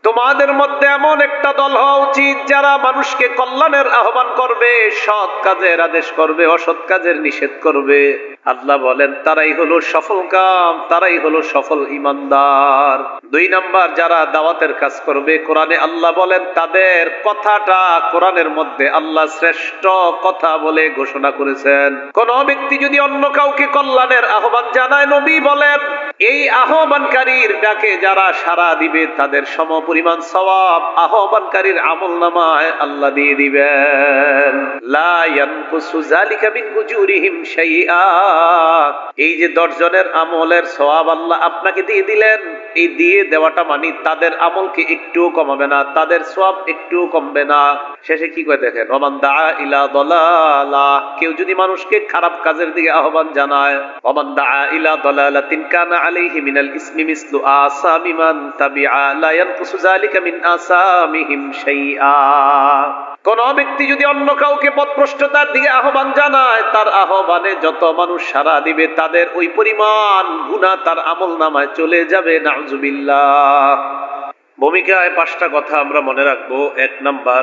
তোমাদের মধ্যে এমন একটা দল হওয়া উচিত যারা মানুষকে কল্যাণের আহ্বান করবে, সৎ কাজের আদেশ করবে, অসৎ কাজের নিষেধ করবে। আল্লাহ বলেন তারাই হলো সফল কাম, তারাই হলো সফল ঈমানদার। 2 নাম্বার, যারা দাওয়াতের কাজ করবে, কোরআনে আল্লাহ বলেন তাদের কথাটা কোরআনের মধ্যে আল্লাহ শ্রেষ্ঠ কথা বলে ঘোষণা করেছেন। কোন ব্যক্তি যদি অন্য কাউকে কল্যাণের আহ্বান জানায়, নবী বলেন এই আহ্বানকারীর ডাকে যারা সাড়া দিবে তাদের সমপরিমাণ সওয়াব আহ্বানকারীর আমলনামায় আল্লাহ দিয়ে দিবেন। লা ইয়ানকুসু যালিকা মিন উজুরিহিম শাইআ। এই যে 10 জনের আমলের সওয়াব আল্লাহ আপনাকে দিয়ে দিলেন, এই দিয়ে দেওয়াটা মানে তাদের আমলকে একটুও কমাবে না, তাদের সওয়াব একটুও কমবে না। শেষে কি কয় দেখেন, ওমান দা ইলা দালালা, কেউ যদি মানুষকে খারাপ কাজের দিকে আহ্বান জানায়, ওমান দা ইলা দালালাতিন কানা আলাইহি মিনাল ইসমি মিসলু আসামি মান তাবিআ লা ইয়ানকুসু যালিকা মিন আসামিহিম শাইআ। কোন ব্যক্তি যদি অন্য কাউকে পথভ্রষ্টতার দিকে আহ্বান জানায়, তার আহ্বানে যত মানুষ সাড়া দিবে তাদের ওই পরিমাণ গুনাহ তার আমলনামায় চলে যাবে। নাউজুবিল্লাহ। ভূমিকায় 5টা কথা আমরা মনে রাখবো। 1 নাম্বার,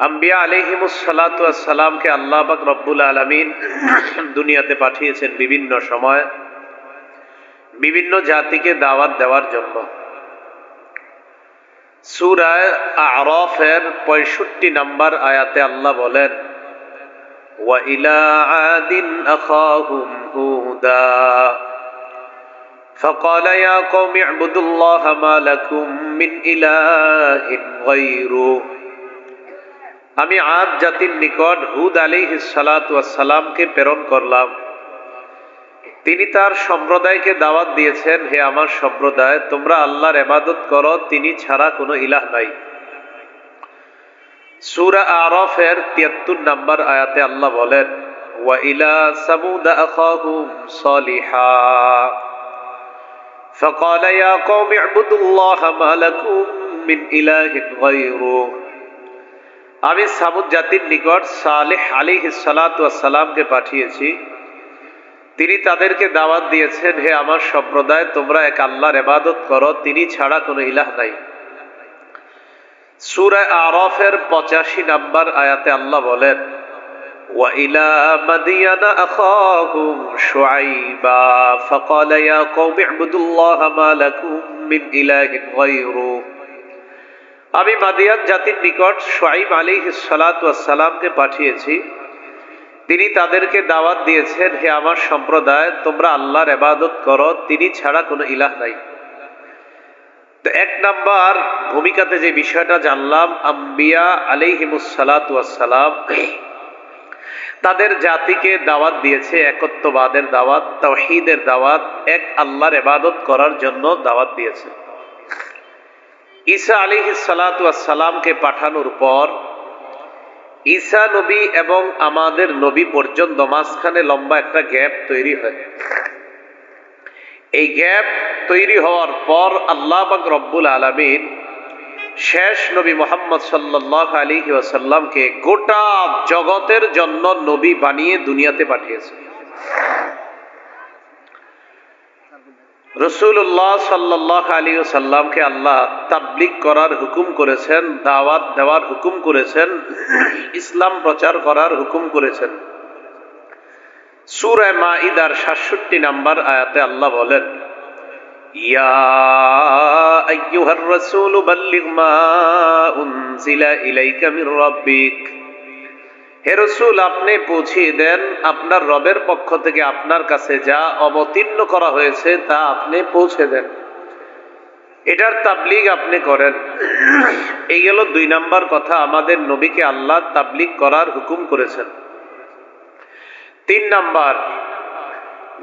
আম্বিয়া আলাইহিমুস সালাতু ওয়াস সালামকে আল্লাহ পাক রব্বুল আলামিন দুনিয়াতে পাঠিয়েছেন বিভিন্ন সময় বিভিন্ন জাতিকে দাওয়াত দেওয়ার জন্য। সূরা আ'রাফের 65 নম্বর আয়াতে আল্লাহ বলেন, ওয়া ইলা আদিন আখাহুম হুদা فقال يا قوم اعبدوا الله ما لكم من إله غيره। আমি আদ জাতির নিকট হুদ আলাইহিস সালাতু ওয়াস সালামকে প্রেরণ করলাম। তিনি তার সম্প্রদায়কে দাওয়াত দিয়েছেন, হে আমার সম্প্রদায়, তোমরা আল্লাহর ইবাদত করো, তিনি ছাড়া কোনো ইলাহ নাই। সূরা আ'রাফের 73 নম্বর আয়াতে আল্লাহ বলেন, ওয়া ইলা সামুদ আখাহুম সালিহা فقال يا قوم اعبدوا الله ما لكم من إله غيره। আমি সামুদ জাতির নিকট সালেহ আলাইহিস সালাতু ওয়াস সালামকে পাঠিয়েছি, তিনি তাদেরকে দাওয়াত দিয়েছেন, হে আমার সম্প্রদায়, তোমরা এক আল্লাহর ইবাদত করো, তিনি ছাড়া কোনো ইলাহ নাই। সূরা আ'রাফের 85 নম্বর আয়াতে আল্লাহ বলেন, ওয়া ইলা মাদিয়ানা আখাহুম শুআইবা ফাকাল ইয়া কওমি ইবুদুল্লাহ মা লাকুম মিন ইলাহিন গায়রু। আমি মাদিয়ান জাতির নিকট শুআইব আলাইহিস সালাতু ওয়াস সালামকে পাঠিয়েছি, তিনি তাদেরকে দাওয়াত দিয়েছেন, হে আমার সম্প্রদায়, তোমরা আল্লাহর ইবাদত করো, তিনি ছাড়া কোনো ইলাহ নাই। তো 1 নাম্বার ভূমিকাতে যে বিষয়টা জানলাম, আম্বিয়া আলাইহিমুস সালাতু ওয়াস সালাম তাদের জাতিকে দাওয়াত দিয়েছে, একত্ববাদের দাওয়াত, তাওহীদের দাওয়াত, এক আল্লাহর ইবাদত করার জন্য দাওয়াত দিয়েছে। ঈসা আলাইহিস সালাতু ওয়াস সালামকে পাঠানোর পর ঈসা নবী এবং আমাদের নবী পর্যন্ত মাঝখানে লম্বা একটা গ্যাপ তৈরি হয়। এই গ্যাপ তৈরি হওয়ার পর আল্লাহ পাক রব্বুল আলামিন শেষ নবী মুহাম্মদ সাল্লাল্লাহু আলাইহি ওয়াসাল্লামকে গোটা জগতের জন্য নবী বানিয়ে দুনিয়াতে পাঠিয়েছে। রাসূলুল্লাহ সাল্লাল্লাহু আলাইহি ওয়াসাল্লামকে আল্লাহ তাবলীগ করার হুকুম করেছেন, দাওয়াত দেওয়ার হুকুম করেছেন, ইসলাম প্রচার করার হুকুম করেছেন। সূরা মাঈদার 67 নম্বর আয়াতে আল্লাহ বলেন, ইয়া আইয়ুহার রাসূল বাল্লিগ মা উনজিলা ইলাইকা মির রাব্বিক। হে রাসূল, আপনি পৌঁছে দেন আপনার রবের পক্ষ থেকে আপনার কাছে যা অবতীর্ণ করা হয়েছে তা আপনি পৌঁছে দেন, এটার তাবলীগ আপনি করেন। এই গেল 2 নাম্বার কথা, আমাদের নবীকে আল্লাহ তাবলীগ করার হুকুম করেছেন। 3 নাম্বার,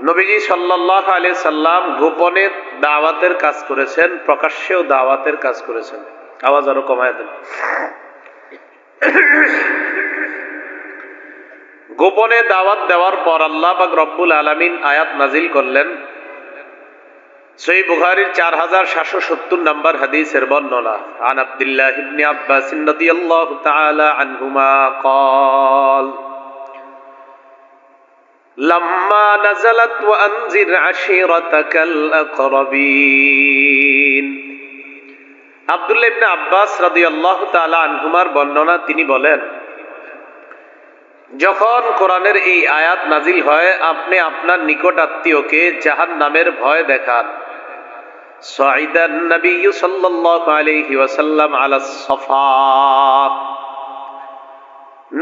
নবীজি সাল্লাল্লাহু আলাইহি সাল্লাম গোপনে দাওয়াতের কাজ করেছেন, প্রকাশ্যেও দাওয়াতের কাজ করেছেন। আওয়াজ আরো কমায় দেন। গোপনে দাওয়াত দেওয়ার পর আল্লাহ পাক রব্বুল আলামিন আয়াত নাজিল করলেন। সহিহ বুখারীর 4770 নম্বর হাদিসের বর্ণনা, আন আব্দুল্লাহ ইবনে আব্বাস রাদিয়াল্লাহু তাআলা আনহুমা قال لما نزلت وأنذر عشيرتك الأقربين আব্দুল্লাহ ইবনে আব্বাস রাদিয়াল্লাহু তাআলা আনহুমার বর্ণনা, তিনি বলেন, যখন কোরআনের এই আয়াত নাজিল হয়, আপনি আপনার নিকট আত্মীয়কে জাহান্নামের ভয় দেখান। সাইদান নবী সাল্লাল্লাহু আলাইহি ওয়াসাল্লাম আলা সাফা,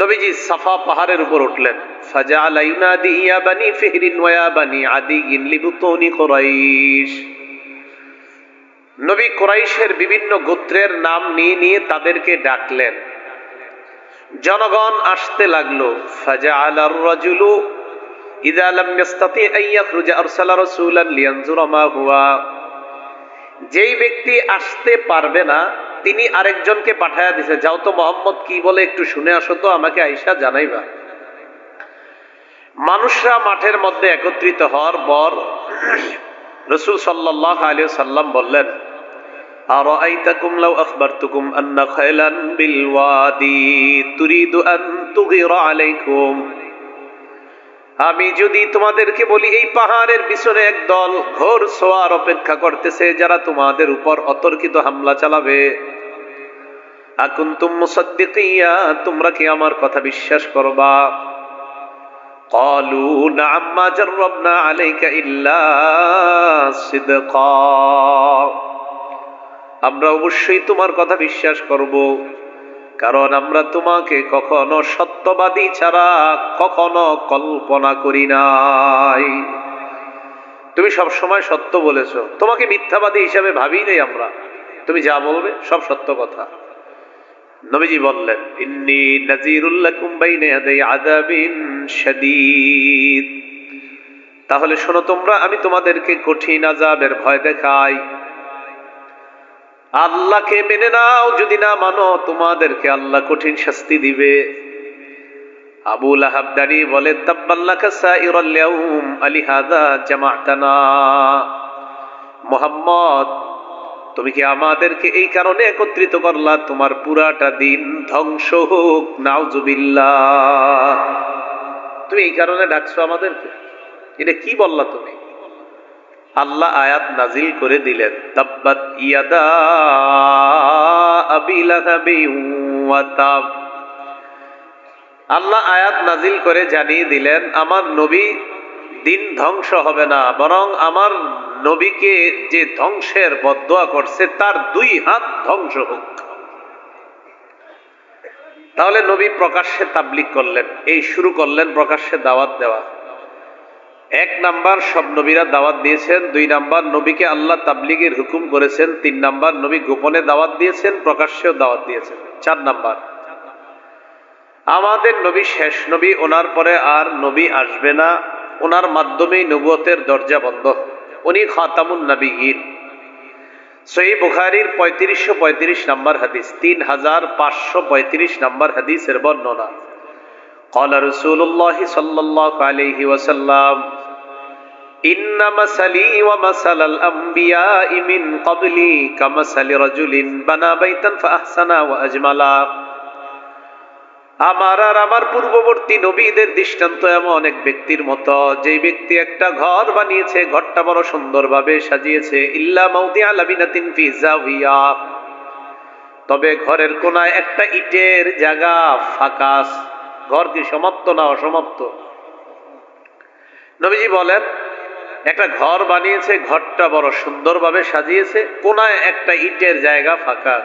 নবীজি সাফা পাহাড়ের উপর উঠলেন। ফাজাআলা ইউনাদি ইয়া বানি ফিহরিন ওয়া ইয়া বানি আদিয়িন লিবুতুনি কুরাইশ, নবী কুরাইশের বিভিন্ন গোত্রের নাম নিয়ে নিয়ে তাদেরকে ডাকলেন। জনগণ আসতে লাগলো। ফাজাআলা আর-রাজুলু ইযা লাম ইস্তাতি আন ইয়াখরুজা আরসালা রাসূলান লিয়ানজুরা মা হুয়া, যেই ব্যক্তি আসতে পারবে না তিনি আরেকজনকে পাঠায়া দিছে, যাও তো মুহাম্মদ কি বলে একটু শুনে আসো তো, আমাকে আইসা জানাইবা। মানুষরা মাঠের মধ্যে একত্রিত হওয়ার পর রাসূল সাল্লাল্লাহু আলাইহি ওয়াসাল্লাম বললেন, আরাআইতাকুম লাউ আখবারতুকুম আন্না খায়লান বিল ওয়াদি তুরিদু আন তুগিরা আলাইকুম, আমি যদি তোমাদেরকে বলি এই পাহাড়ের পিছনে একদল ঘোর সোয়ার অপেক্ষা করতেছে যারা তোমাদের উপর অতর্কিত হামলা চালাবে, আকুনতুম মুসাদ্দিকিয়া, তোমরা কি আমার কথা বিশ্বাস করবা? ক্বালু না'আম মা জাররাবনা আলাইকা ইল্লা সিদকা, আমরা অবশ্যই তোমার কথা বিশ্বাস করব, কারণ আমরা তোমাকে কখনো সত্যবাদী ছাড়া কখনো কল্পনা করি নাই। তুমি সব সময় সত্য বলেছো, তোমাকে মিথ্যাবাদী হিসাবে ভাবি নাই আমরা, তুমি যা বলবে সব সত্য কথা। নবীজি বললেন, ইন্নী নাযীরুল লাকুম বাইনা ইয়াদাই আযাবিন শাদীদ, তাহলে শোনো তোমরা, আমি তোমাদেরকে কঠিন আযাবের ভয় দেখাই। আল্লাহকে মেনে নাও, যদি না মানো তোমাদেরকে আল্লাহ কঠিন শাস্তি দিবে। আবু লাহাব দাঁড়িয়ে বলে, তাব্বাল্লাকা সাইরাল ইয়াউম আলিহাযা জামা'তানা, মুহাম্মদ তুমি কি আমাদেরকে এই কারণে একত্রিত করলা? তোমার পুরাটা দিন ধ্বংস হোক, নাউজুবিল্লাহ, তুমি এই কারণে ডাকছো আমাদেরকে? এটা কি বললা তুমি? আল্লাহ আয়াত নাজিল করে দিলেন, তাব্বাত ইয়াদা আবি লাহাবি ওয়া তাব, আল্লাহ আয়াত নাজিল করে জানিয়ে দিলেন আমার নবী দিন ধ্বংস হবে না, বরং আমার নবীকে যে ধ্বংসের বদদোয়া করছে তার 2 হাত ধ্বংস হোক। তাহলে নবী প্রকাশ্যে তাবলীগ করলেন, এই শুরু করলেন প্রকাশ্যে দাওয়াত দেওয়া। 1 নাম্বার, সব নবীরা দাওয়াত দিয়েছেন। 2 নাম্বার, নবীকে আল্লাহ তাবলীগের হুকুম করেছেন। 3 নাম্বার, নবী গোপনে দাওয়াত দিয়েছেন, প্রকাশ্যেও দাওয়াত দিয়েছেন। 4 নাম্বার, আমাদের নবী শেষ নবী, ওনার পরে আর নবী আসবে না, ওনার মাধ্যমেই নবুয়তের দরজা বন্ধ, উনি খাতামুন নবিয়্যিন। সহিহ বুখারীর 3535 নাম্বার হাদিস, 3535 নাম্বার হাদিসের বর্ণনা। قال رسول الله صلى الله عليه وسلم إن مثلي ومثل الأنبياء من قبلي كمثل رجل بنى بيتا فأحسن وأجملا, আমার আর আমার পূর্ববর্তী নবীদের দৃষ্টান্ত এমন এক ব্যক্তির মতো, যে ব্যক্তি একটা ঘর বানিয়েছে, ঘরটা বড় সুন্দরভাবে সাজিয়েছে। ইল্লা মাউদিআ লাবিনাতিন ফি যাওয়িয়া, তবে ঘরের কোনায় একটা ইটের জায়গা ফাঁকা। ঘর কি সমাপ্ত না অসমাপ্ত? নবীজি বলেন, একটা ঘর বানিয়েছে, ঘরটা বড় সুন্দরভাবে সাজিয়েছে, কোনায় একটা ইটের জায়গা ফাঁকা।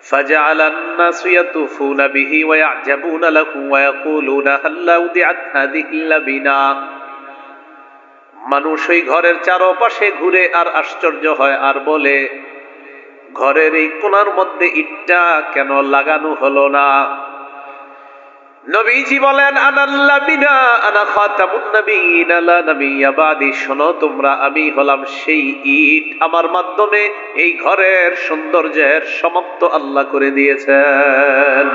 ফাজআলান নাসু ইয়াতুফুনা বিহি ওয়া ইয়া'জাবুনা লাহু ওয়া ইয়াকুলুনা হাল্লা উদিআত হাযিহিল লাবিনা, মানুষ ওই ঘরের চারপাশে ঘুরে আর আশ্চর্য হয় আর বলে, ঘরের এই কোণার মধ্যে ইটটা কেন লাগানো হলো না? নবীজি বলেন, আনাল্লাবিনা আনা খাতামুন নবিয়্যিন লা নাবিয়্যা বাদি, শোনো তোমরা, আমি হলাম সেই ইট, আমার মাধ্যমে এই ঘরের সৌন্দর্যের সমাপ্ত আল্লাহ করে দিয়েছেন।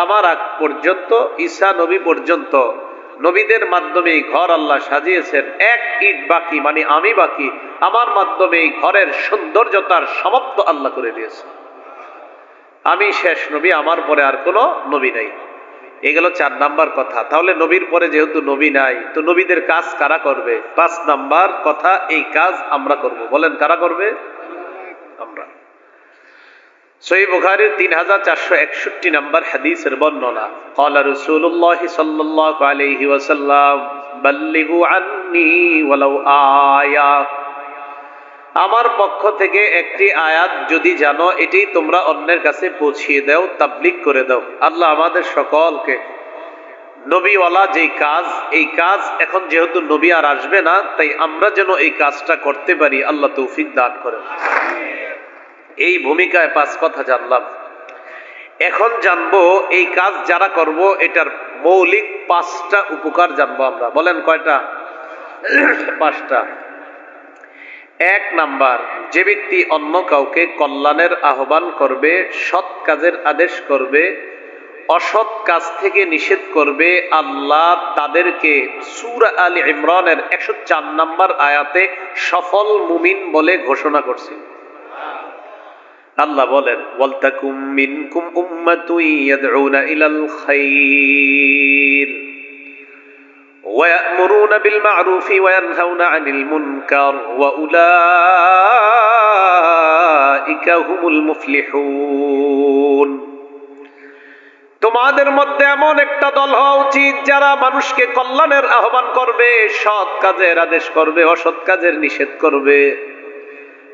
আমার আগ পর্যন্ত, ঈসা নবী পর্যন্ত নবীদের মাধ্যমে এই ঘর আল্লাহ সাজিয়েছেন। 1 ইট বাকি, মানে আমি বাকি, আমার মাধ্যমে এই ঘরের সৌন্দর্যতার সমাপ্ত আল্লাহ করে দিয়েছেন। আমি শেষ নবী, আমার পরে আর কোনো নবী নাই। এগুলো 4 নাম্বার কথা। তাহলে নবীর পরে যেহেতু নবী নাই, তো নবীদের কাজ কারা করবে? 5 নাম্বার কথা, এই কাজ আমরা করব। বলেন কারা করবে? আমরা। সহিহ বুখারীর 3461 নম্বর হাদিসের বর্ণনা, ক্বালা রাসূলুল্লাহ সাল্লাল্লাহু আলাইহি ওয়াসাল্লাম বাল্লিগু আন্নী ওয়ালাউ আয়া, আমার পক্ষ থেকে একটি আয়াত যদি জানো এটাই তোমরা অন্যের কাছে পৌঁছিয়ে দাও, তাবলীগ করে দাও। আল্লাহ আমাদের সকলকে নবীওয়ালা যেই কাজ, এই কাজ এখন যেহেতু নবী আর আসবে না, তাই আমরা যেন এই কাজটা করতে পারি, আল্লাহ তৌফিক দান করেন। এই ভূমিকায় 5 কথা জানলাম। এখন জানবো এই কাজ যারা করব এটার মৌলিক 5টা উপকার জানবো আমরা। বলেন কয়টা? 5টা। 1 নাম্বার, যে ব্যক্তি অন্য কাউকে কল্যাণের আহ্বান করবে, সৎ কাজের আদেশ করবে, অসৎ কাজ থেকে নিষেধ করবে, আল্লাহ তাদেরকে সূরা আলে ইমরানের 104 নম্বর আয়াতে সফল মুমিন বলে ঘোষণা করছে। আল্লাহ বলেন, ওয়ালতাকুম মিনকুম উম্মাতুন ইয়াদউনা ইলাল খায়র ওয়া ইয়া'মুরুনা বিল মা'রুফি ওয়া ইয়ানহাউনা আনিল মুনকার ওয়া উলাইকা হুমুল মুফলিহুন। তোমাদের মধ্যে এমন একটা দল হওয়া উচিত যারা মানুষকে কল্যাণের আহ্বান করবে, সৎ কাজের আদেশ করবে, অসৎ কাজের নিষেধ করবে।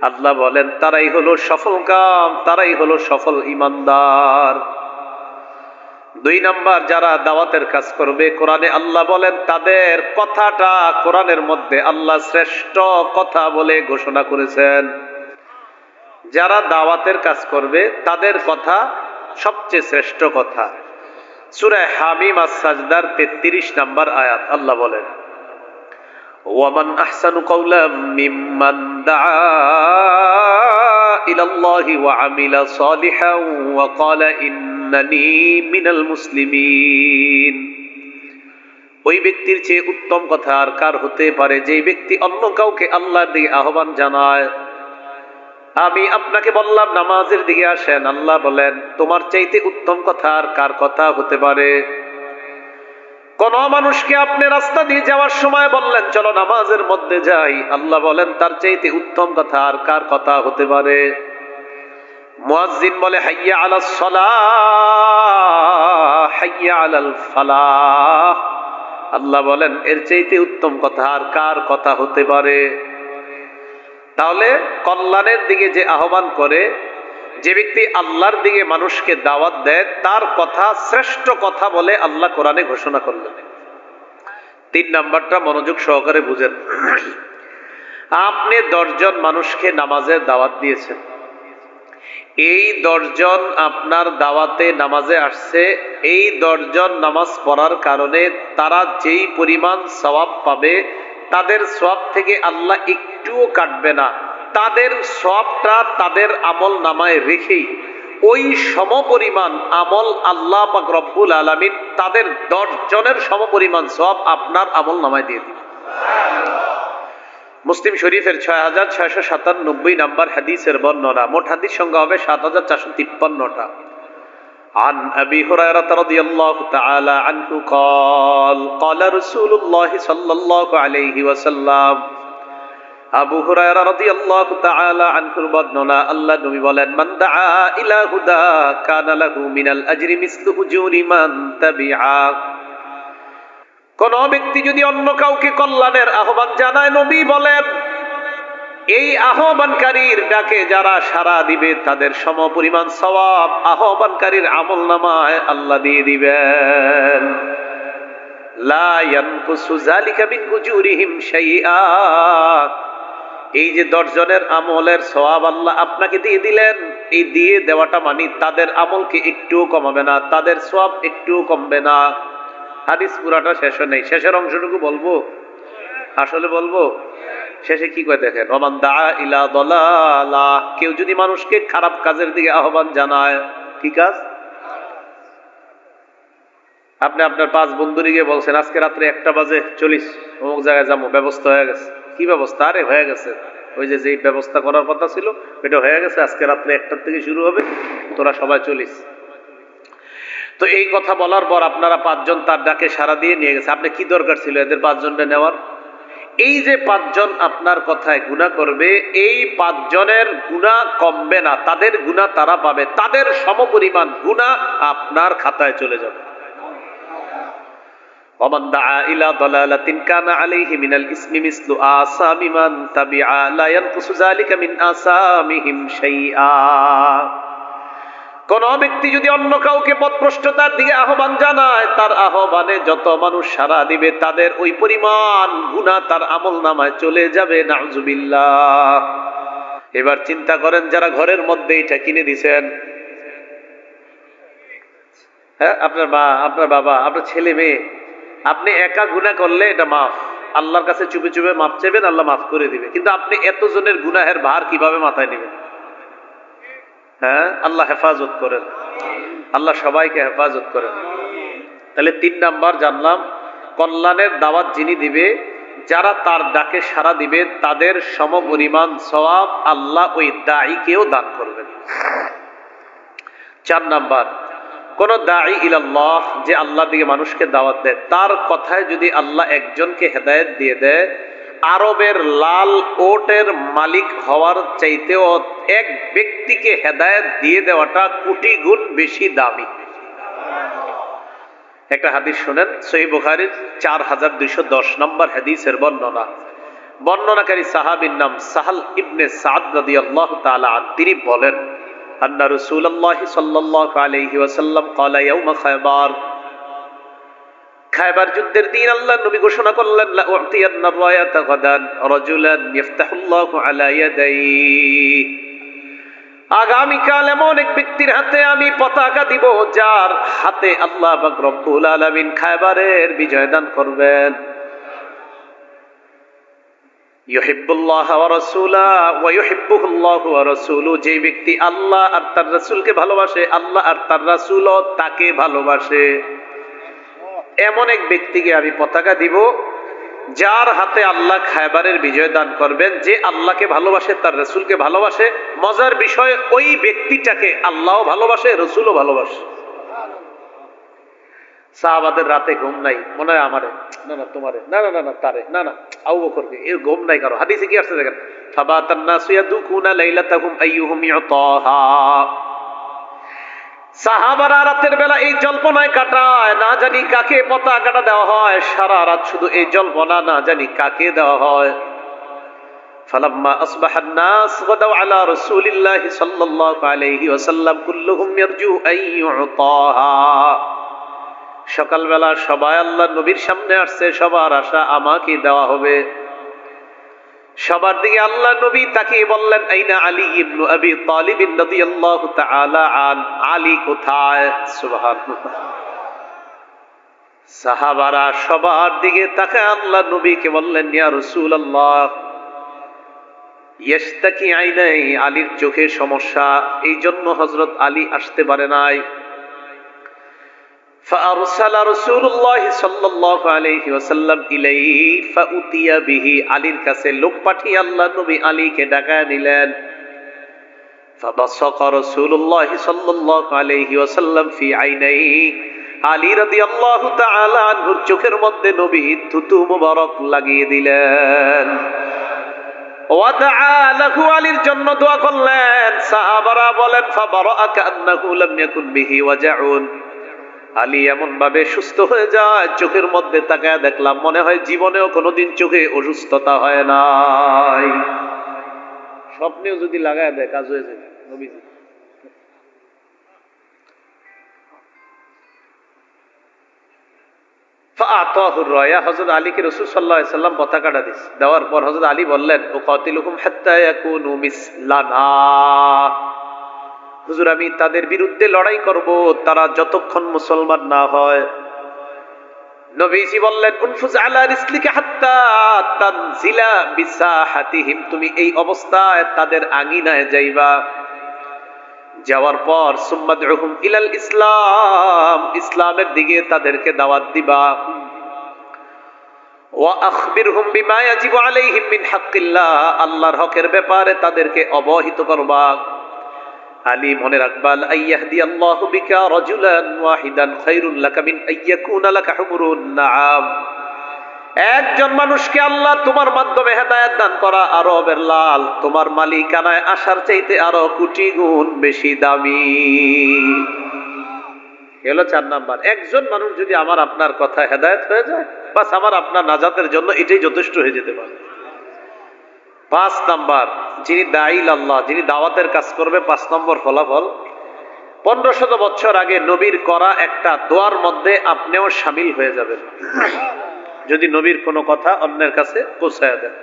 আল্লাহ বলেন তারাই হলো সফল কাম, তারাই হলো সফল ঈমানদার। 2 নাম্বার, যারা দাওয়াতের কাজ করবে, কোরআনে আল্লাহ বলেন তাদের কথাটা কোরআনের মধ্যে আল্লাহ শ্রেষ্ঠ কথা বলে ঘোষণা করেছেন। যারা দাওয়াতের কাজ করবে তাদের কথা সবচেয়ে শ্রেষ্ঠ কথা। সূরা হামিম আস-সাজদার 33 নম্বর আয়াত আল্লাহ বলেন, ওয়ামান আহসানু কাওলাম মিম্মান দাআ ইলাল্লাহি ওয়া আমিলা সালিহান ওয়া ক্বালা ইন্নানি মিনাল মুসলিমিন। ওই ব্যক্তির চেয়ে উত্তম কথা আর কার হতে পারে যে ব্যক্তি অন্য কাউকে আল্লাহর দিকে আহ্বান জানায়। আমি আপনাকে বললাম নামাজের দিকে আসেন, আল্লাহ বলেন তোমার চাইতে উত্তম কথা আর কার কথা হতে পারে। কোন মানুষকে আপনি রাস্তা দিয়ে যাওয়ার সময় বললেন চলো নামাজের মধ্যে যাই, আল্লাহ বলেন তার চাইতে উত্তম কথা আর কার কথা হতে পারে। মুয়াজ্জিন বলে হাইয়া আলাস সালাহ হাইয়া আলাল ফালাহ, আল্লাহ বলেন এর চাইতে উত্তম কথা আর কার কথা হতে পারে। তাহলে কল্যাণের দিকে যে আহ্বান করে, যে ব্যক্তি আল্লাহর দিকে মানুষকে দাওয়াত দেয়, তার কথা শ্রেষ্ঠ কথা বলে আল্লাহ কোরআনে ঘোষণা করলেন। 3 নাম্বারটা মনোযোগ সহকারে বুঝেন। আপনি 10 জন মানুষকে নামাজের দাওয়াত দিয়েছেন, এই 10 জন আপনার দাওয়াতে নামাজে আসছে, এই 10 জন নামাজ পড়ার কারণে তারা যেই পরিমাণ সওয়াব পাবে, তাদের সওয়াব থেকে আল্লাহ একটুও কাটবে না। তাদের সওয়াবটা তাদের আমল নামায় রেখেই ওই সমপরিমাণ আমল আল্লাহ পাক রব্বুল আলামিন তাদের 10 জনের সমপরিমাণ সওয়াব আপনার আমল নামায় দিয়ে দিবেন। মুসলিম শরীফের 6697 নম্বর হাদিসের বর্ণনা। মোট হাদিস সংখ্যা হবে 7453টা। عن أبي هريرة رضي الله تعالى عنه قال قال رسول الله صلى الله عليه وسلم আবু হুরায়রা রাদিয়াল্লাহু তাআলা আনহুর বর্ণনা, আল্লাহ নবী বলেন মান দাআ ইলা হুদা কানা লাহু মিনাল আজরি মিসলু উজুরি মান তাবিআ। কোন ব্যক্তি যদি অন্য কাউকে কল্যাণের আহ্বান জানায়, নবী বলেন এই আহ্বানকারীর ডাকে যারা সাড়া দিবে তাদের সমপরিমাণ সওয়াব আহ্বানকারীর আমলনামায় আল্লাহ দিয়ে দিবেন। লা ইয়ানকুসু যালিকা মিন উজুরিহিম শাইআ। এই যে 10 জনের আমলের সওয়াব আল্লাহ আপনাকে দিয়ে দিলেন, এই দিয়ে দেওয়াটা মানে তাদের আমলকে একটুও কমাবে না, তাদের সওয়াব একটুও কমবে না। হাদিস পুরাটা শেষ নেই, শেষের অংশটুকু বলবো, আসলে বলবো। শেষে কি কয় দেখেন, ওমান দাআ ইলা দালালা, কেউ যদি মানুষকে খারাপ কাজের দিকে আহ্বান জানায়। কি কাজ? আপনি আপনার 5 বন্ধুরে গিয়ে বলছেন আজকে রাত্রে 1টা বাজে চলিস অমুক জায়গায় যাবো, ব্যবস্থা হয়ে গেছে। কি ব্যবস্থা? আরে হয়ে গেছে, ওই যে যেই ব্যবস্থা করার কথা ছিল এটা হয়ে গেছে, আজকে রাত্রে 1টার থেকে শুরু হবে, তোরা সবাই চলিস। তো এই কথা বলার পর আপনারা 5 জন তার ডাকে সাড়া দিয়ে নিয়ে গেছে। আপনি কি দরকার ছিল এদের 5 জনকে নেওয়ার? এই যে পাঁচজন আপনার কথায় গুনাহ করবে, এই পাঁচজনের গুনাহ কমবে না, তাদের গুনাহ তারা পাবে, তাদের সমপরিমাণ গুনাহ আপনার খাতায় চলে যাবে। ومن دعا إلى ضلالة كان عليه من الإثم مثل آثام من تبعا لا ينقص ذلك من آثامهم شيئا। কোন ব্যক্তি যদি অন্য কাউকে পথভ্রষ্টতার দিকে আহ্বান জানায়, তার আহ্বানে যত মানুষ সাড়া দিবে তাদের ওই পরিমাণ গুনাহ তার আমলনামায় চলে যাবে। নাউজুবিল্লাহ। এবার চিন্তা করেন, যারা ঘরের মধ্যে এটা কিনে দিয়েছেন, হ্যাঁ, আপনার মা, আপনার বাবা, আপনার ছেলে মেয়ে, আপনি একা গুনাহ করলে এটা মাফ, আল্লাহর কাছে চুপে চুপে মাফ চাইবেন, আল্লাহ মাফ করে দিবে। কিন্তু আপনি এতজনের গুনাহের ভার কিভাবে মাথায় নেবেন? হ্যাঁ, আল্লাহ হেফাজত করেন, আল্লাহ সবাইকে হেফাজত করেন। তাহলে 3 নাম্বার জানলাম, কল্যাণের দাওয়াত যিনি দিবে, যারা তার ডাকে সাড়া দিবে, তাদের সমপরিমাণ সওয়াব আল্লাহ ওই দাঈকেও দান করবেন। 4 নাম্বার, কোন দাঈ ইলাল্লাহ, যে আল্লাহর দিকে মানুষকে দাওয়াত দেয়, তার কথায় যদি আল্লাহ একজনকে হেদায়েত দিয়ে দেয়, আরবের লাল ওটের মালিক হওয়ার চাইতেও এক ব্যক্তিকে হেদায়েত দিয়ে দেওয়াটা কোটি গুণ বেশি দামি। একটা হাদিস শুনেন, সহিহ বুখারীর 4210 নম্বর হাদিসের বর্ণনা। বর্ণনাকারী সাহাবীর নাম সাহাল ইবনে সাদ রাদিয়াল্লাহু তাআলা আনহু। তিনি বলেন, আন্না রাসূলুল্লাহ সাল্লাল্লাহু আলাইহি ওয়াসাল্লাম ক্বালা ইয়াউমা খায়বার, খায়বার যুদ্ধের দিন আল্লাহর নবী ঘোষণা করলেন, লা উ'তিয়ান্না রায়াতা গাদান রাজুলান ইফতাহুল্লাহু আলা ইয়াদাইহি, আগামীকাল এমন এক ব্যক্তির হাতে আমি পতাকা দিব, যার হাতে আল্লাহ পাক রব্বুল আলামিন খায়বারের বিজয় দান করবেন। ইউহিব্বুল্লাহ ওয়া রাসূলুহু ওয়া ইউহিব্বুহুল্লাহু ওয়া রাসূলুহু, যে ব্যক্তি আল্লাহ আর তার রাসূলকে ভালোবাসে, আল্লাহ আর তার রাসূলও তাকে ভালোবাসে, এমন এক ব্যক্তিকে আমি পতাকা দিব, যার হাতে আল্লাহ খায়বারের বিজয় দান করবেন। যে আল্লাহকে ভালোবাসে, তার রাসূলকে ভালোবাসে, মজার বিষয় ওই ব্যক্তিটাকে আল্লাহও ভালোবাসে, রাসূলও ভালোবাসে। সাহাবাদের রাতে ঘুম নাই, মনে হয় আমারে, না না তোমারে, না না না না তারে, না না আবু বকরকে, এর ঘুম নাই কারো। হাদিসে কি আসছে দেখেন, ফাবাতান নাসু ইয়াদুকুনা লাইলাতাহুম আইয়ুহুম ইউতাহা, সাহাবারা রাতের বেলা এই জল্পনায় কাটায়, না জানি কাকে পতাকাটা দেওয়া হয়, সারা রাত শুধু এই জল্পনা, না জানি কাকে দেওয়া হয়। ফালাম্মা আসবাহান নাস গাদাউ আলা রাসূলিল্লাহি সাল্লাল্লাহু আলাইহি ওয়াসাল্লাম কুল্লুহুম ইয়ারজু আইয়ুতাহা, সকালবেলা সবাই আল্লাহর নবীর সামনে আসছে, সবার আশা আমাকে দেওয়া হবে। সবার দিকে আল্লাহ নবী তাকিয়ে বললেন, আইনা আলী ইবনে আবি তালিব রাদিয়াল্লাহু তাআলা আন, আলী কোথায়? সুবহানাল্লাহ। সাহাবারা সবার দিকে তাকায় আল্লাহ নবীকে বললেন, ইয়া রাসূলুল্লাহ, ইয়াশতাকি আইনাই, আলীর চোখে সমস্যা, এই জন্য হযরত আলী আসতে পারে নাই। فأرسل رسول الله صلى الله عليه وسلم إليه فأتي به, আলীর কাছে লোক পাঠিয়ে আল্লাহ নবী আলীকে ডাকায় নিলেন। فبصق رسول الله صلى الله عليه وسلم في عينيه, আলী রাদিয়াল্লাহু তাআলা আনহুর চোখের মধ্যে নবী থুতু মুবারক লাগিয়ে দিলেন। ওয়াদআ লাহু, আলীর জন্য দোয়া করলেন। সাহাবারা বলেন, ফাবারাআ কান্নাহু লাম ইয়াকুন বিহি ওয়াজাউন, আলী এমন ভাবে সুস্থ হয়ে যায়, চোখের মধ্যে তাকায় দেখলাম মনে হয় জীবনেও কোনোদিন চোখে অসুস্থতা হয় নাই। স্বপ্নেও যদি লাগায় দেয় কাজ হয়ে যায় নবীজি। ফাআতাহুর রায়া, হযরত আলীকে রাসূল সাল্লাল্লাহু আলাইহি ওয়াসাল্লাম পতাকাটা দিয়েছে। দেওয়ার পর হযরত আলী বললেন, উকাতিলুহুম হাত্তা ইয়াকুনু মিসলানা, হুজুর আমি তাদের বিরুদ্ধে লড়াই করব, তারা যতক্ষণ মুসলমান না হয়। নবীজি বললেন, উনফুজ আলা রিসলিকা হাত্তা তানজিলা বিসাহাতিহিম, তুমি এই অবস্থায় তাদের আঙিনায় যাইবা, যাওয়ার পর সুম্মাদউহুম ইলাল ইসলাম, ইসলামের দিকে তাদেরকে দাওয়াত দিবা। ওয়া আখবিরহুম বিমা ইয়াজিবু আলাইহিম মিন হাক্কিল্লাহ, আল্লাহর হকের ব্যাপারে তাদেরকে অবহিত করবা। আলী মনে রাখবা, আইয়াহদিয়াল্লাহু বিকা রাজুলান ওয়াহিদান খায়রুল লাকা মিন আইয়াকুনা লাকা হুমুরুন নাআম, একজন মানুষকে আল্লাহ তোমার মাধ্যমে হেদায়েত দান করা আরবের লাল তোমার মালিকানায় আসার চাইতে আরো কোটি গুণ বেশি দামি। হলো 4 নাম্বার। একজন মানুষ যদি আমার আপনার কথা হেদায়েত হয়ে যায়, বাস আমার আপনার নাজাতের জন্য এটাই যথেষ্ট হয়ে যেতে পারে। 5 নাম্বার, যিনি দাঈল আল্লাহ, যিনি দাওয়াতের কাজ করবে, 5 নম্বর ফলাফল, 1500 বছর আগে নবীর করা একটা দোয়ার মধ্যে আপনিও শামিল হয়ে যাবেন যদি নবীর কোনো কথা অন্যের কাছে পৌঁছায় দেন।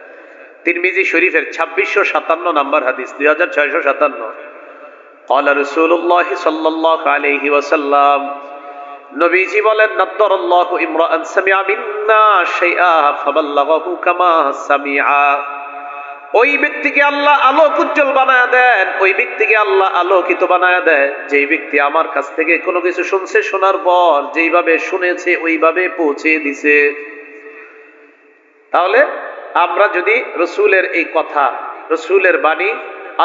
তিরমিজি শরীফের 2657 নাম্বার হাদিস, 2657। قال رسول الله صلى الله عليه وسلم, নবীজি বলেন, নাদ্দারাল্লাহু ইমরাআন সামিআ মিন্না শাইআ ফাবাল্লাগাহু কামা সামিআ। ওই ব্যক্তিকে আল্লাহ আলোক উজ্জ্বল বানায় দেন, ওই ব্যক্তিকে আল্লাহ আলোকিত বানায় দেন যেই ব্যক্তি আমার কাছ থেকে কোনো কিছু শুনছে, শোনার পর যেইভাবে শুনেছে ওইভাবে পৌঁছে দিছে। তাহলে আমরা যদি রসুলের এই কথা, রসুলের বাণী,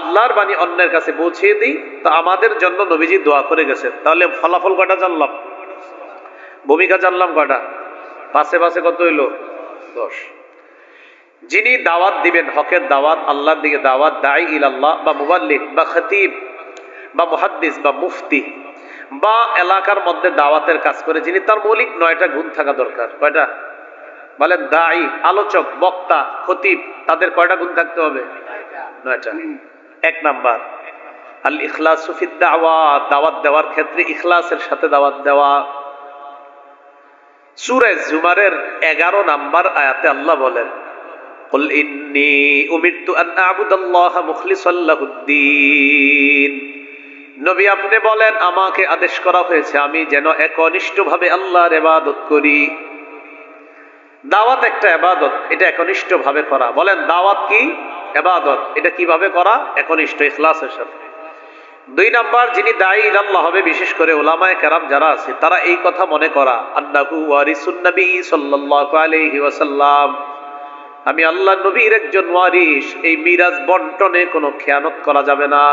আল্লাহর বাণী অন্যের কাছে পৌঁছে দিই, তো আমাদের জন্য নবীজি দোয়া করে গেছেন। তাহলে ফলাফল কয়টা জানলাম? ভূমিকা জানলাম কয়টা? পাশে পাশে কত হইল? 10। যিনি দাওয়াত দিবেন, হকের দাওয়াত, আল্লাহর দিকে দাওয়াত, দাঈ ইলাল্লাহ বা মুবাল্লিগ বা খতিব বা মুহাদ্দিস বা মুফতি বা এলাকার মধ্যে দাওয়াতের কাজ করে, যিনি, তার মৌলিক 9টা গুণ থাকা দরকার। কয়টা বলেন? দাঈ, আলোচক, বক্তা, খতিব, তাদের কয়টা গুণ থাকতে হবে? 9টা। 1 নাম্বার, আল ইখলাসু ফিদ দাওয়া, দাওয়াত দেওয়ার ক্ষেত্রে ইখলাসের সাথে দাওয়াত দেওয়া। সূরা জুমারের 11 নাম্বার আয়াতে আল্লাহ বলেন, কুল ইন্নী উমিরতু আন আ'বুদাল্লাহা মুখলিসাল লাহুদ্দীন। নবী আপনি বলেন, আমাকে আদেশ করা হয়েছে আমি যেন একনিষ্ঠভাবে আল্লাহর ইবাদত করি। দাওয়াত একটা ইবাদত, এটা একনিষ্ঠভাবে করা। বলেন দাওয়াত কি? ইবাদত। এটা কিভাবে করা? একনিষ্ঠ, ইখলাসের সাথে। 2 নাম্বার, যিনি দাঈ ইলাল্লাহ হবে, বিশেষ করে উলামায়ে কেরাম যারা আছে, তারা এই কথা মনে করা, আন্নাহু ওয়ারিসুন নবী সাল্লাল্লাহু আলাইহি ওয়াসাল্লাম, আমি আল্লাহ নবীর একজন ওয়ারিস, এই মিরাজ বন্টনে কোনো খেয়ানত করা যাবে না।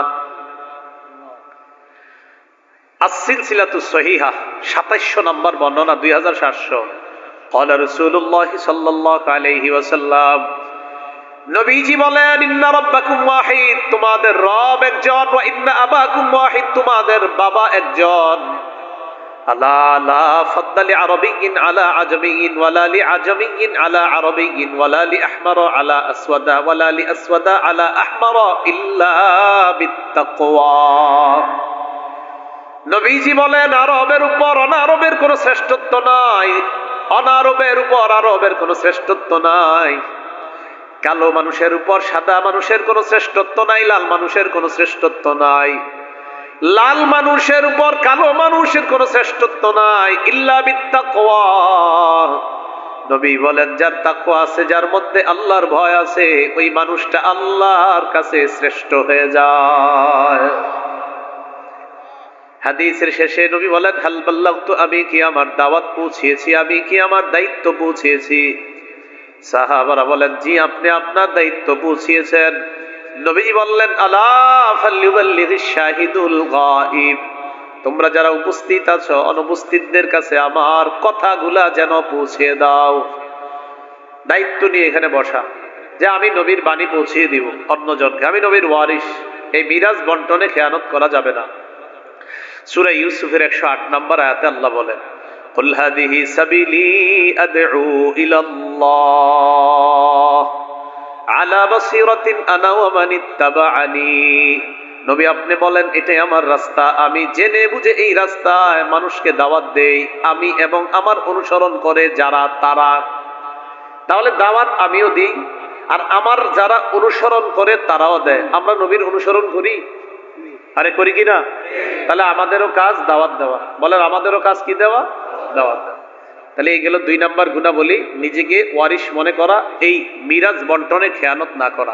as-silsilatus sahihah 2700 নাম্বার বর্ণনা, 2700। قال رسول الله صلى الله عليه وسلم, নবীজি বলেন, ইন্না রাব্বাকুম ওয়াহিদ, তোমাদের রব একজন, ওয়া ইন্না আবাকুম ওয়াহিদ, তোমাদের বাবা একজন। আলা লা ফাদ্দালি আরাবিয়্যিন আলা আজমিয়্যিন ওয়ালা লি আজমিয়্যিন আলা আরাবিয়্যিন ওয়ালা লি আহমারা আলা আসওয়াদা ওয়ালা লি আসওয়াদা আলা আহমারা ইল্লা বিত্তাকওয়া। নবীজি বলেন, আরবের উপর অনারবের কোনো শ্রেষ্ঠত্ব নাই, অনারবের উপর আরবের কোনো শ্রেষ্ঠত্ব নাই, কালো মানুষের উপর সাদা মানুষের কোনো শ্রেষ্ঠত্ব নাই, লাল মানুষের কোনো শ্রেষ্ঠত্ব নাই, লাল মানুষের উপর কালো মানুষের কোনো শ্রেষ্ঠত্ব নাই, ইল্লা বিত্তাকওয়া। নবী বলেন, যার তাকওয়া আছে, যার মধ্যে আল্লাহর ভয় আছে, ওই মানুষটা আল্লাহর কাছে শ্রেষ্ঠ হয়ে যায়। হাদিসের শেষে নবী বলেন, হাল বাল্লাগতু, আমি কি আমার দাওয়াত পৌঁছিয়েছি, আমি কি আমার দায়িত্ব পৌঁছিয়েছি? সাহাবারা বলেন, জি, আপনি আপনার দায়িত্ব পৌঁছিয়েছেন। নবী বললেন, আলা ফালইউবাল্লিগিশ শাহিদুল গায়ব, তোমরা যারা উপস্থিত আছো, অনুপস্থিতদের কাছে আমার কথাগুলা যেন পৌঁছে দাও। দায়িত্ব নিয়ে এখানে বসা, যে আমি নবীর বাণী পৌঁছিয়ে দিব অন্যজনকে, আমি নবীর ওয়ারিস, এই মিরাজ বন্টনে খেয়ানত করা যাবে না। সূরা ইউসুফের 108 নম্বর আয়াতে আল্লাহ বলেন, কুল হাদিহি সাবিলি আদউ ইলাল্লাহ আলা বাসিরাতিন আনা ওয়া মান ইত্তাবাআনি। নবী আপনি বলেন, এটাই আমার রাস্তা, আমি জেনে বুঝে এই রাস্তায় মানুষকে দাওয়াত দেই, আমি এবং আমার অনুসরণ করে যারা তারা। তাহলে দাওয়াত আমিও দিই, আর আমার যারা অনুসরণ করে তারাও দেয়। আমরা নবীর অনুসরণ করি, আরে করি কিনা? তাহলে আমাদেরও কাজ দাওয়াত দেওয়া। বলেন আমাদেরও কাজ কি দেওয়া? দাওয়াত দেওয়া। তাহলে এই গেল 2 নাম্বার গুণাবলী, নিজেকে ওয়ারিস মনে করা, এই মিরাজ বন্টনে খেয়ানত না করা।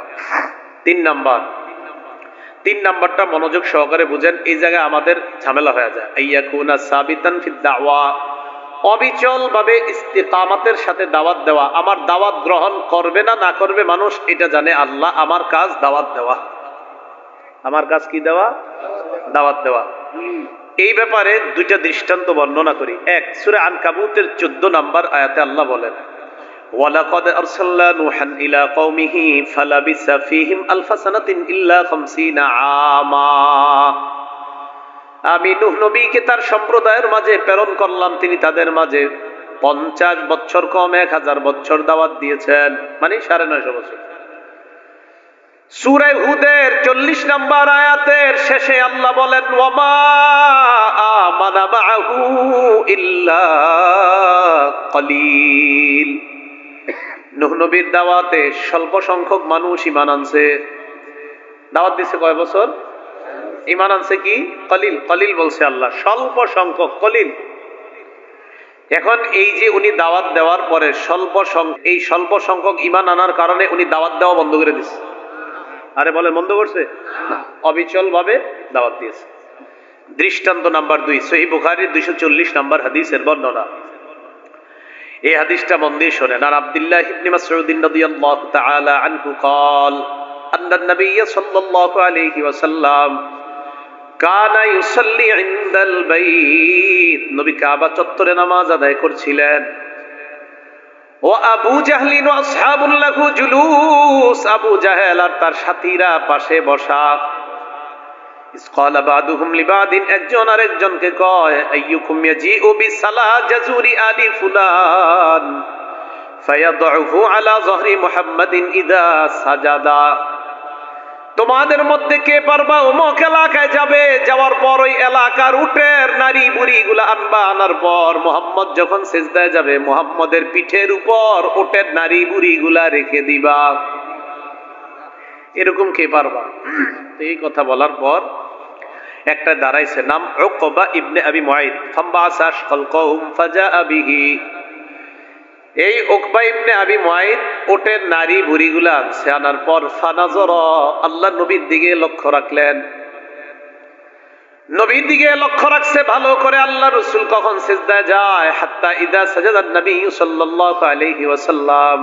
3 নাম্বারটা মনোযোগ সহকারে বুঝেন, এই জায়গায় আমাদের ঝামেলা হয়ে যায়। আইয়াকুনা সাবিতান ফিদ দাওয়া, অবিচল ভাবে ইস্তিকামাতের সাথে দাওয়াত দেওয়া। আমার দাওয়াত গ্রহণ করবে না, না করবে মানুষ, এটা জানে আল্লাহ। আমার কাজ দাওয়াত দেওয়া। আমার কাজ কি দেওয়া? দাওয়াত দেওয়া। এই ব্যাপারে 2টা দৃষ্টান্ত বর্ণনা করি। 1, সূরা আনকাবুতের 14 নাম্বার আয়াতে আল্লাহ বলেন, ওয়ালাকাদ আরসালনা নূহান ইলা কওমিহি ফালাবিসা ফীহিম আলফা সানাতিন ইল্লা 50 আমা। আমি নূহ নবীকে তার সম্প্রদায়ের মাঝে প্রেরণ করলাম, তিনি তাদের মাঝে 50 বছর কম 1000 বছর দাওয়াত দিয়েছেন, মানে 950 বছর। সূরা হুদের 40 নম্বর আয়াতের শেষে আল্লাহ বলেন ওয়ামা আমানা মাআহু ইল্লা কলিল। নূহ নবীর দাওয়াতে স্বল্প সংখ্যক মানুষ ঈমান আনছে। দাওয়াত দিছে কয় বছর? ঈমান আনছে কি? কলিল। কলিল বলছে আল্লাহ, স্বল্প সংখ্যক, কলিল। এখন এই যে উনি দাওয়াত দেওয়ার পরে এই স্বল্প সংখ্যক ঈমান আনার কারণে উনি দাওয়াত দেওয়া বন্ধ করে দিচ্ছে। আরে বলে বন্ধ করছে? অবিচল ভাবে দাওয়াত দিয়েছে। দৃষ্টান্ত নাম্বার 2, সহিহ বুখারীর 240 নম্বর হাদিসের বর্ণনা। এই হাদিসটা মন দিয়ে শোনেন। আর আব্দুল্লাহ ইবনে মাসউদ রাদিয়াল্লাহু তাআলা আনহু قال ان النبي صلى الله عليه وسلم كان يصلي عند البيت। নবী কাবা চত্বরে নামাজ আদায় করছিলেন। ও আবু জাহলিন ও আসহাবুল লাহু জুলুস, আবু জাহেল আর তার সাথীরা পাশে বসা। ইসকালা বাদুহুম লিবাদিন, একজন আরেকজনকে কয় আইয়ুকুম ইয়াজিউ বিসালাহ জাজুরি আলি ফুলান ফায়াদউহু আলা যহরি মুহাম্মাদিন ইদা সাজাদা। তোমাদের মধ্যে কে পারবা অমুক এলাকায় যাবে, যাওয়ার পর ওই এলাকার উটের নারী বুড়িগুলা আনবা, আনার পর মুহাম্মদ যখন সিজদায় যাবে মুহাম্মদের পিঠের উপর উটের নারী বুড়িগুলা রেখে দিবা। এরকম কে পারবা? এই কথা বলার পর একটা দাঁড়াইছে, নাম উকবা ইবনে আবি মুআইদ। ফামবাসা আশকাল কওম ফাজাআ বিহি। এই উকবা ইবনে আবি মুআইদ ওটের নারী বুড়িগুলা আনছে, আনার পর ফানাজরা, আল্লাহ নবীর দিকে লক্ষ্য রাখলেন। নবীর দিকে লক্ষ্য রাখছে ভালো করে। আল্লাহ রাসূল কখন সিজদায় যায়, হাত্তা ইদা সাজাদা নবী সাল্লাল্লাহু আলাইহি ওয়াসাল্লাম,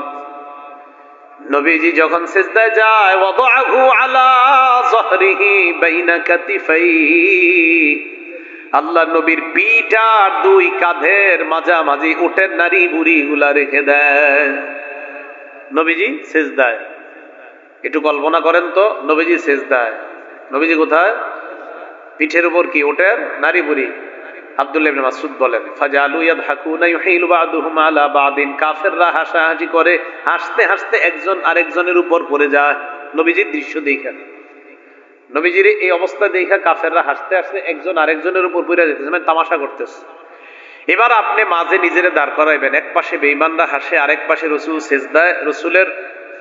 নবীজি যখন সিজদায় যায়, ওয়াদাহু আলা যহরিহি বাইনা কাতিফাইহি, আল্লাহ নবীর পিঠ আর 2 কাঁধের মাঝামাঝি উটের নারী বুড়িগুলা রেখে দেয়। নবীজি সিজদায়। একটু কল্পনা করেন তো, নবীজি সিজদায়, নবীজি কোথায়? পিঠের উপর কি? উটের নারী বুড়ি। আব্দুল্লাহ ইবনে মাসউদ বলেন ফাজালু ইয়াদহাকুনা ইউহিলু বা'দুহুম আলা বা'দিন, কাফেররা হাসাহাসি করে, হাসতে হাসতে একজন আরেকজনের উপর পড়ে যায়। নবীজির দৃশ্য দেখা, নবীজির এই অবস্থা দেখা কাফেররা হাসতে হাসতে একজন আরেকজনের উপর পড়ে যেতেছে, মানে তামাশা করতেছে। এবার আপনি মাঝে নিজেরে দাঁড় করাইবেন, এক পাশে বেঈমানরা হাসে, আরেক পাশে রাসূল সিজদায়, রাসূলের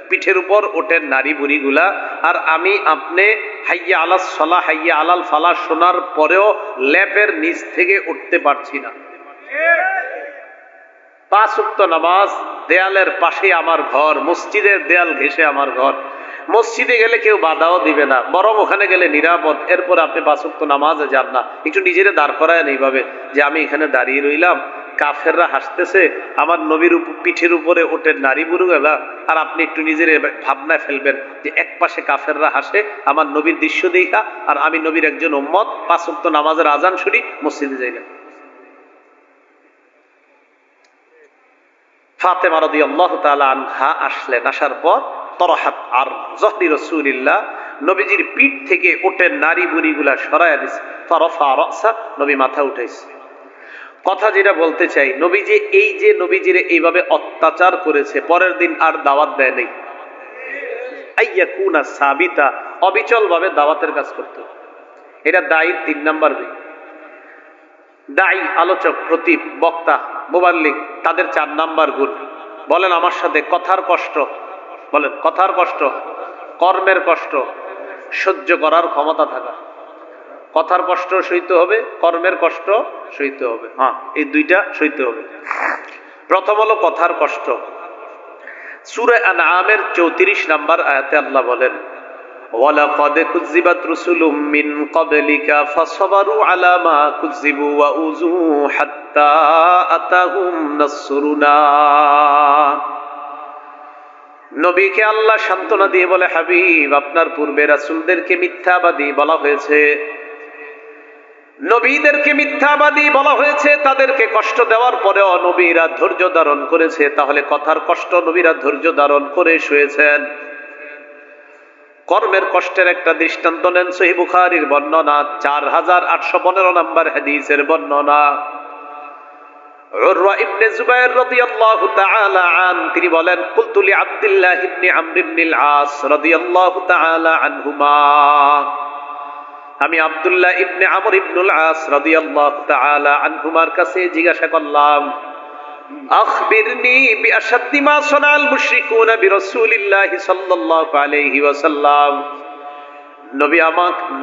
পিঠের উপর ওঠেন নারী বুড়িগুলা, আর আমি আপনি হাইয়া আলাস সালাহ হাইয়া আলাল ফালাহ শোনার পরেও ল্যাপের নিচ থেকে উঠতে পারছি না। 5 ওয়াক্ত নামাজ, দেয়ালের পাশে আমার ঘর, মসজিদের দেয়াল ঘেঁষে আমার ঘর, মসজিদে গেলে কেউ বাধাও দিবে না, বরং ওখানে গেলে নিরাপদ। এরপর আপনি 5 ওয়াক্ত নামাজে যান না, একটু নিজেরে দাঁড় করায় এইভাবে যে আমি এখানে দাঁড়িয়ে রইলাম, কাফেররা হাসতেছে, আমার নবীর পিঠের উপরে ওঠে নারী বুড়িগুলা, আর আপনি একটু নিজের ভাবনায় ফেলবেন যে এক পাশে কাফেররা হাসে আমার নবীর দৃশ্য দেখা, আর আমি নবীর একজন উম্মত, 5 ওয়াক্ত নামাজের আজান শুনি, মসজিদে যাই না। ফাতেমা রাদিয়াল্লাহু তাআলা আনহা আসলেন, আসার পর তরহাত আর যহরি রাসূলিল্লাহ, নবীজির পিঠ থেকে ওঠেন নারী বুড়িগুলা সরায়া দিছে। ফারাফা রাসা, নবী মাথা উঠাইছে। কথা যেটা বলতে চাই, নবীজি এই যে নবীজিরে এইভাবে অত্যাচার করেছে, পরের দিন আর দাওয়াত দেয় নাই। আইয়াকুনা সাবিতা, অবিচল ভাবে দাওয়াতের কাজ করতে। এটা দায়ী 3 নাম্বার। দায়ী, আলোচক, প্রতীপ, বক্তা, মুবাল্লিগ, তাদের 4 নাম্বার গুণ। বলেন আমার সাথে, কথার কষ্ট, বলেন কথার কষ্ট, কর্মের কষ্ট, সহ্য করার ক্ষমতা থাকা। কথার কষ্ট সইতে হবে, কর্মের কষ্ট সইতে হবে। হ্যাঁ, এই 2টা সইতে হবে। প্রথম হলো কথার কষ্ট। সূরা আনআমের 34 নম্বর আয়াতে আল্লাহ বলেন ওয়ালাকাদ কুযিবাত রুসুলুম মিন ক্বাবলিকা ফাসবারু আলা মা কুযিবু ওয়া উযু হাত্তা আতাহুম নাসরুনা। নবীকে আল্লাহ সান্ত্বনা দিয়ে বলে, হাবিব, আপনার পূর্বে রাসূলদেরকে মিথ্যাবাদী বলা হয়েছে, নবীদেরকে মিথ্যাবাদী বলা হয়েছে, তাদেরকে কষ্ট দেওয়ার পরেও নবীরা ধৈর্য ধারণ করেছে। তাহলে কথার কষ্ট নবীরা ধৈর্য ধারণ করে শুয়েছেন। কর্মের কষ্টের একটা দৃষ্টান্ত নেন সহিহ বুখারীর বর্ণনা 4815 নম্বর হাদিসের বর্ণনা। উরওয়া ইবনে যুবাইর রাদিয়াল্লাহু তাআলা আন তিনি বলেন, কুলতু লি আব্দুল্লাহ ইবনে আমর ইবনে আস রাদিয়াল্লাহু তাআলা আনহুমা, আমি আব্দুল্লাহ ইবনে আমর ইবনে আস রাদিয়াল্লাহু তাআলা আনহুমার কাছে জিজ্ঞাসা করলাম, আখবিরনি বিআশাদ্দি মা সানাল মুশরিকুনা বিরাসূলিল্লাহি সাল্লাল্লাহু আলাইহি ওয়াসাল্লাম,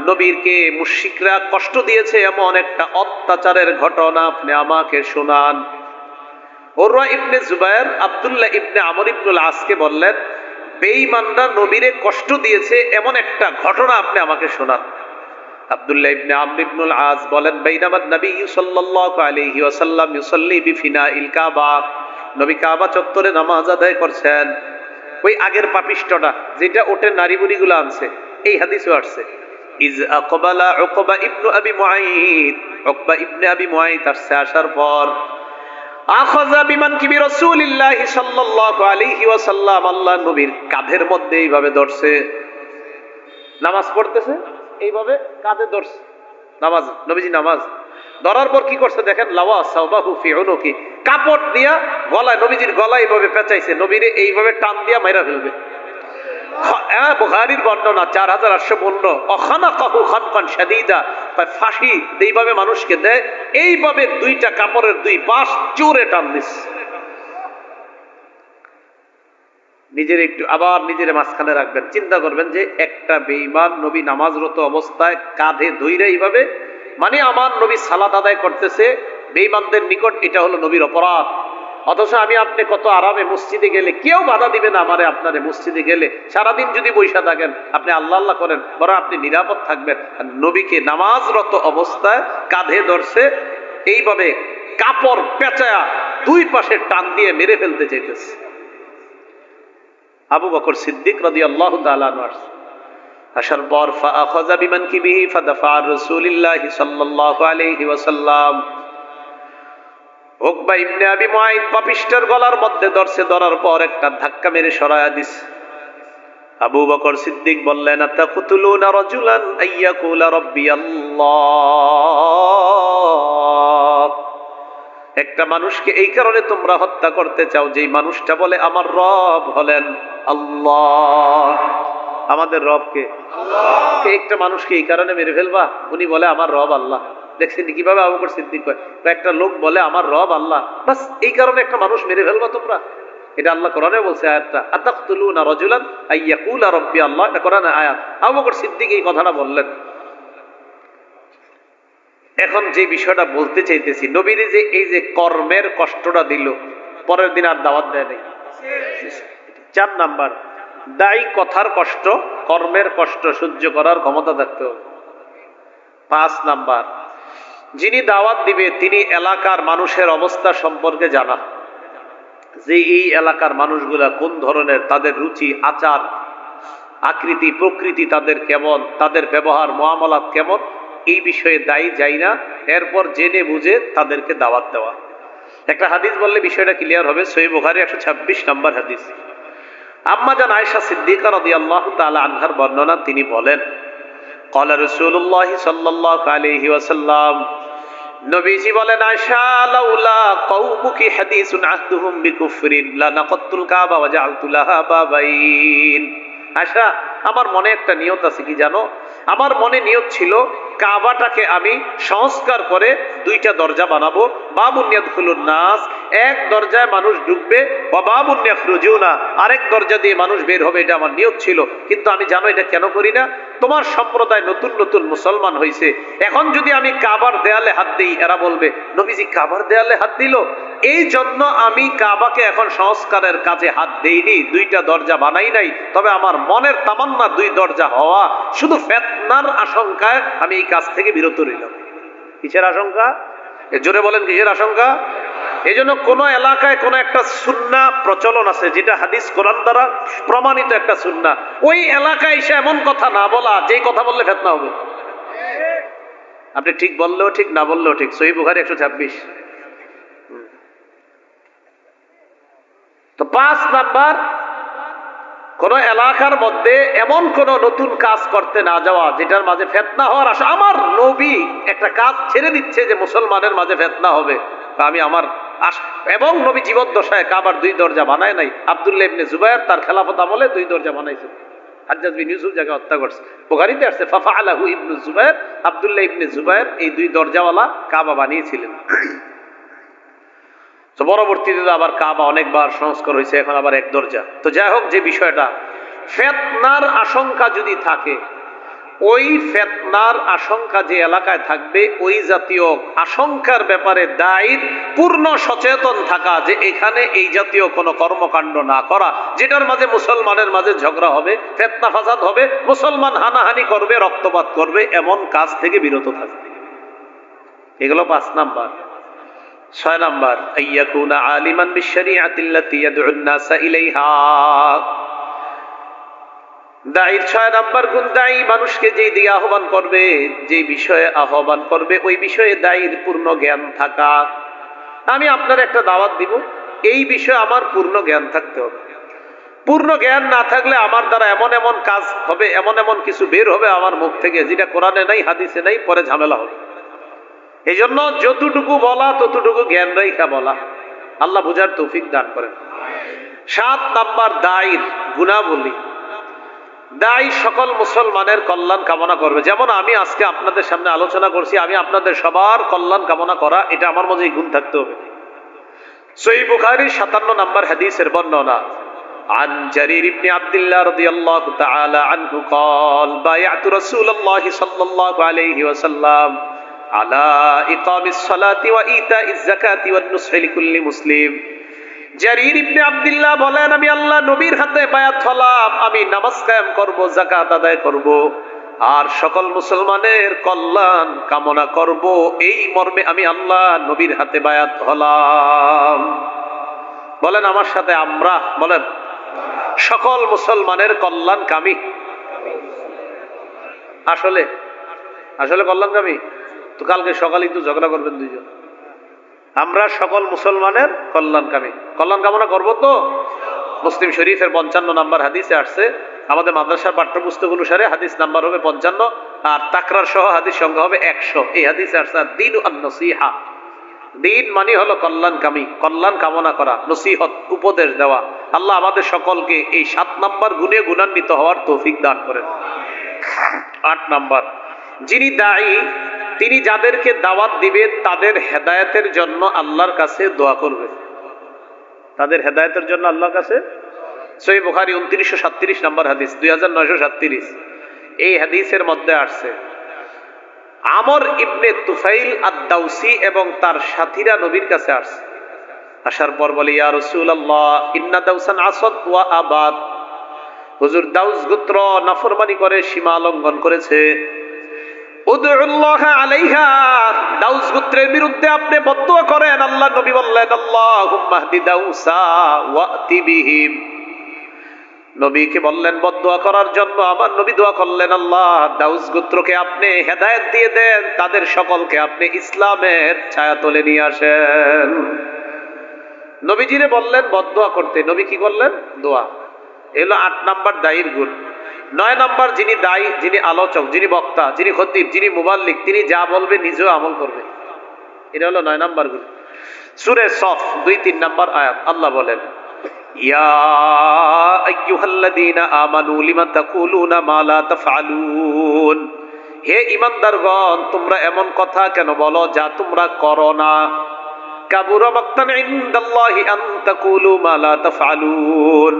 নবীকে মুশরিকরা কষ্ট দিয়েছে এমন একটা অত্যাচারের ঘটনা আপনি আমাকে শোনান। উরওয়া ইবনে যুবাইর আব্দুল্লাহ ইবনে আমর ইবনে আসকে বললেন, বেঈমানরা নবীরে কষ্ট দিয়েছে এমন একটা ঘটনা আপনি আমাকে শোনান। আব্দুল্লাহ ইবনে আমর ইবনে আস বলেন, বাইনামান নবী সাল্লাল্লাহু আলাইহি ওয়াসাল্লাম ইউসাল্লি বিফিনাইল কাবা, নবী কাবা চত্বরে নামাজ আদায় করছেন। ওই আগের পাপিষ্টটা যেটা ওটে নারী বুড়িগুলো আনছে, এই হাদিসে আসছে, ইজ আকবালা উকবা ইবনে আবি মুআইত, উকবা ইবনে আবি মুআইত আসছে, আসার পর আখাযা বিমানকিবি রাসূলিল্লাহি সাল্লাল্লাহু আলাইহি ওয়াসাল্লাম, আল্লাহর নবীর কাঁধের মধ্যে এইভাবে ধরছে, নামাজ পড়তেছে এইভাবে কাঁধে ধরছে, নামাজ নবীজি নামাজ ধরার পর কি করছে দেখেন, লাওয়া সাওবাহু ফি উনুকি, কাপড় দিয়া গলায়, নবীজির গলায় এইভাবে পেঁচাইছে, নবীরে এইভাবে টান দিয়া মাইরা ফেলবে। বুখারীর বর্ণনা 4815, অখানাকাহু খানকান শাদীদা, ফাঁসি এইভাবে মানুষকে দেয়, এইভাবে দুইটা কাপড়ের দুই পাশ জোরে টান দিচ্ছে। নিজের একটু আবার নিজের মাঝখানে রাখবেন, চিন্তা করবেন যে একটা বেঈমান নবী নামাজরত অবস্থায় কাঁধে ধইরা এইভাবে, মানে আমার নবী সালাত আদায় করতেছে, বেঈমানদের নিকট এটা হলো নবীর অপরাধ। অথচ আমি আপনি কত আরামে মসজিদে গেলে কেউ বাধা দিবে না আমারে, আপনারে মসজিদে গেলে সারাদিন যদি বৈশা থাকেন আপনি আল্লাহ আল্লাহ করেন, বরং আপনি নিরাপদ থাকবেন। আর নবীকে নামাজরত অবস্থায় কাঁধে ধরছে, এইভাবে কাপড় পেঁচায়া দুই পাশে টান দিয়ে মেরে ফেলতে চাইতেছে। আবু বকর সিদ্দিক রাদিয়াল্লাহু তাআলা আনহু আসার পর ফাআখাযা বিমানকিবিহি ফাদাফা রাসূলুল্লাহি সাল্লাল্লাহু আলাইহি ওয়াসাল্লাম, উকবা ইবনে আবি মুআইত পাপিষ্টের গলার মধ্যে ধরছে, ধরার পর একটা ধাক্কা মেরে সরায়া দিছে। আবু বকর সিদ্দিক বললেন, আতাকতুলুনা রাজুলান আইয়াকুলা রাব্বি আল্লাহ, একটা মানুষকে এই কারণে তোমরা হত্যা করতে চাও যেই মানুষটা বলে আমার রব হলেন আল্লাহ। আমাদের রবকে আল্লাহ, একটা মানুষকে এই কারণে মেরে ফেলবা, উনি বলে আমার রব আল্লাহ। দেখছেন কিভাবে আবু বকর সিদ্দিক কয়, একটা লোক বলে আমার রব আল্লাহ, বাস এই কারণে একটা মানুষ মেরে ফেলবা তোমরা। এটা আল্লাহ কোরআনে বলছে আয়াতটা, আতাকতুলুনা রাজুলান আইয়াকুলা রাব্বি আল্লাহ, এটা কোরআনের আয়াত। আবু বকর সিদ্দিক এই কথাটা বললেন। এখন যে বিষয়টা বলতে চাইতেছি, নবীরে যে এই যে কর্মের কষ্টটা দিল, পরের দিন আর দাওয়াত দেয় নাই। 4 নাম্বার, দায়ী কথার কষ্ট, কর্মের কষ্ট সহ্য করার ক্ষমতা থাকতে হবে। 5 নাম্বার, যিনি দাওয়াত দিবে তিনি এলাকার মানুষের অবস্থা সম্পর্কে জানা, যে এই এলাকার মানুষগুলা কোন ধরনের, তাদের রুচি আচার আকৃতি প্রকৃতি তাদের কেমন, তাদের ব্যবহার মুআমালাত কেমন, এই বিষয়ে দায়ী যাই না, এরপর জেনে বুঝে তাদেরকে দাওয়াত দেওয়া। একটা হাদিস বললে বিষয়টা ক্লিয়ার হবে, সহিহ বুখারী 126 নম্বর হাদিস। আম্মা জান আয়েশা সিদ্দিকা রাদিয়াল্লাহু তাআলা আনহার বর্ণনা, তিনি বলেন, ক্বালা রাসূলুল্লাহ সাল্লাল্লাহু আলাইহি ওয়াসাল্লাম, নবীজি বলেন, আয়েশা লাউলা কওমুকি হাদিসুন আহদুহুম বিকুফরিন লানাকাতুল কাবা ওয়া জাআলতু লাহা বাবাইন। আয়েশা, আমার মনে একটা নিয়ত আছে, কি জানো? আমার মনে নিয়ত ছিল কাবাটাকে আমি সংস্কার করে 2টা দরজা বানাবো, বাবুন ইয়াদখুলুন নাস, এক দরজায় মানুষ ঢুকবে, ওয়া বাবুন ইয়াখরুজুনা, আরেক দরজা দিয়ে মানুষ বের হবে, এটা আমার নিয়ত ছিল। কিন্তু আমি জানো এটা কেন করি না? তোমার সম্প্রদায় নতুন নতুন মুসলমান হয়েছে, এখন যদি আমি কাবার দেয়ালে হাত দিই এরা বলবে নবীজি কাবার দেয়ালে হাত দিল, এই জন্য আমি কাবাকে এখন সংস্কারের কাজে হাত দেইনি, 2টা দরজা বানাই নাই। তবে আমার মনের তামান্না 2 দরজা হওয়া, শুধু ফিতনার আশঙ্কায় আমি এই কাজ থেকে বিরত রইলাম। কিসের আশঙ্কা? জোরে বলেন, কিসের আশঙ্কা? এই জন্য কোন এলাকায় কোন একটা সুন্নাহ প্রচলন আছে, যেটা হাদিস কোরআন দ্বারা প্রমাণিত একটা সুন্নাহ, ওই এলাকায় এসে এমন কথা না বলা, যেই কথা বললে ফিতনা হবে। আপনি ঠিক বললেও ঠিক, না বললেও ঠিক। সহিহ বুখারী 126। তো 5 নাম্বার, কোন এলাকার মধ্যে এমন কোন নতুন কাজ করতে না যাওয়া যেটার মাঝে ফিতনা হওয়ার আশা। আমার নবী একটা কাজ ছেড়ে দিচ্ছে যে মুসলমানের মাঝে ফিতনা হবে, আমি আমার এবং নবী জীবদ্দশায় কাবার 2 দরজা বানায় নাই। আব্দুল্লাহ ইবনে জুবায়ের তার খেলাফত আমলে 2 দরজা বানাইছে। হাজ্জাজ বিন ইউসুফ যাকে হত্যা করছে, বুখারীতে আসছে ফাফআলাহু ইবনে জুবায়ের, আব্দুল্লাহ ইবনে জুবায়ের এই 2 দরজাওয়ালা কাবা বানিয়েছিলেন। তো পরবর্তীতে আবার কাবা অনেকবার সংস্কার হয়েছে, এখন আবার 1 দরজা। তো যাই হোক, যে বিষয়টা ফিতনার আশঙ্কা যদি থাকে, ওই ফিতনার আশঙ্কা যে এলাকায় থাকবে, ওই জাতীয় আশঙ্কার ব্যাপারে দায়ীর পূর্ণ সচেতন থাকা যে এখানে এই জাতীয় কোনো কর্মকাণ্ড না করা যেটার মাঝে মুসলমানের মাঝে ঝগড়া হবে, ফিতনা ফাসাদ হবে, মুসলমান হানাহানি করবে, রক্তপাত করবে, এমন কাজ থেকে বিরত থাকবে। এগুলো 5 নাম্বার। 6 নাম্বার, আইয়াকুনা আলিমান বিশরিয়াতিল্লাতী ইয়াদউন নাসা ইলাইহা। দায়ীর 6 নাম্বার গুণ, দায়ী মানুষকে যেই দিকে আহ্বান করবে, যে বিষয়ে আহ্বান করবে, ওই বিষয়ে দায়ীর পূর্ণ জ্ঞান থাকা। আমি আপনার একটা দাওয়াত দিব, এই বিষয়ে আমার পূর্ণ জ্ঞান থাকতে হবে। পূর্ণ জ্ঞান না থাকলে আমার দ্বারা এমন এমন কাজ হবে, এমন এমন কিছু বের হবে আমার মুখ থেকে যেটা কোরআনে নাই, হাদিসে নাই, পরে ঝামেলা হবে। এই জন্য যতটুকু বলা ততটুকু জ্ঞান রেখা বলা। আল্লাহ বুঝার তৌফিক দান করেন। 7 নাম্বার, দায়ীর গুণাবলী। দায়ী সকল মুসলমানের কল্যাণ কামনা করবে। যেমন আমি আজকে আপনাদের সামনে আলোচনা করছি, আমি আপনাদের সবার কল্যাণ কামনা করা, এটা আমার মধ্যে গুণ থাকতে হবে। সহিহ বুখারীর 57 নাম্বার হাদিসের বর্ণনা, عن جرير بن عبد الله رضي الله تعالى عنه قال بايعت رسول الله صلى الله عليه وسلم على إقام الصلاة وإيتاء الزكاة والنصح لكل مسلم। জারির ইবনে আব্দুল্লাহ বলেন, আমি আল্লাহ নবীর হাতে বায়াত হলাম, আমি নামাজ কায়েম করব, যাকাত আদায় করব, আর সকল মুসলমানের কল্যাণ কামনা করব, এই মর্মে আমি আল্লাহ নবীর হাতে বায়াত হলাম। বলেন আমার সাথে, আমরা বলেন সকল মুসলমানের কল্যাণকামী। আসলে আসলে কল্যাণকামী তো কালকে সকালেই তো ঝগড়া করবেন দুইজন। আমরা সকল মুসলমানের কল্যাণকামী, কল্যাণ কামনা করবো তো। মুসলিম শরীফের 55 নাম্বার হাদিসে আসছে, আমাদের মাদ্রাসার পাঠ্যপুস্তক অনুসারে হাদিস নাম্বার হবে 55, আর তাকরার সহ হাদিস সংখ্যা হবে 100। এই হাদিসে আসছে দ্বীন আন-নসিহা। দ্বীন মানে হলো কল্যাণকামী, কল্যাণ কামনা করা, নসিহত উপদেশ দেওয়া। আল্লাহ আমাদের সকলকে এই 7 নাম্বার গুণে গুণান্বিত হওয়ার তৌফিক দান করেন। 8 নাম্বার, যিনি দায়ী তিনি যাদেরকে দাওয়াত দিবে তাদের হেদায়েতের জন্য আল্লাহর কাছে দোয়া করবে, তাদের হেদায়েতের জন্য আল্লাহর কাছে। সহিহ বুখারী 2937 নাম্বার হাদিস, 2937। এই হাদিসের মধ্যে আসছে আমর ইবনে তুফাইল আদ-দাউসি এবং তার সাথীরা নবীর কাছে আসছে। আসার পর বলে, ইয়া রাসূলুল্লাহ ইন্না দাউসান আসাদ ওয়া আবাদ। হুজুর, দাউস গোত্র নাফরমানি করে, সীমা লঙ্ঘন করেছে। উদউল্লাহ আলাইহা, দাউস গোত্রের বিরুদ্ধে আপনি বদদুয়া করেন। আল্লাহ নবী বললেন, আল্লাহুম্মা হদি দাউসা ওয়াতি বিহিম। নবীকে বললেন বদদুয়া করার জন্য, আমার নবী দোয়া করলেন, আল্লাহ দাউস গোত্রকে আপনি হেদায়েত দিয়ে দেন, তাদের সকলকে আপনি ইসলামের ছায়াতলে নিয়ে আসেন। নবীজিরে বললেন বদদুয়া করতে, নবী কি করলেন? দোয়া। এলো 8 নাম্বার দায়ীর গুণ। 9 নাম্বার, যিনি দায়ী, যিনি আলোচক, যিনি বক্তা, যিনি খতিব, যিনি মুবাল্লিগ, তিনি যা বলবে নিজেও আমল করবে। এটা হলো 9 নাম্বার গুণ। সূরা সফ 2-3 নাম্বার আয়াত, আল্লাহ বলেন, ইয়া আইয়ুহাল্লাযীনা আমানু লিমা তাকুলুনা মা লা তাফআলুন। হে ঈমানদারগণ, তোমরা এমন কথা কেন বলো যা তোমরা করো না। কাবুরা মাকতান ইনদাল্লাহি আন তাকুলু মা লা তাফআলুন।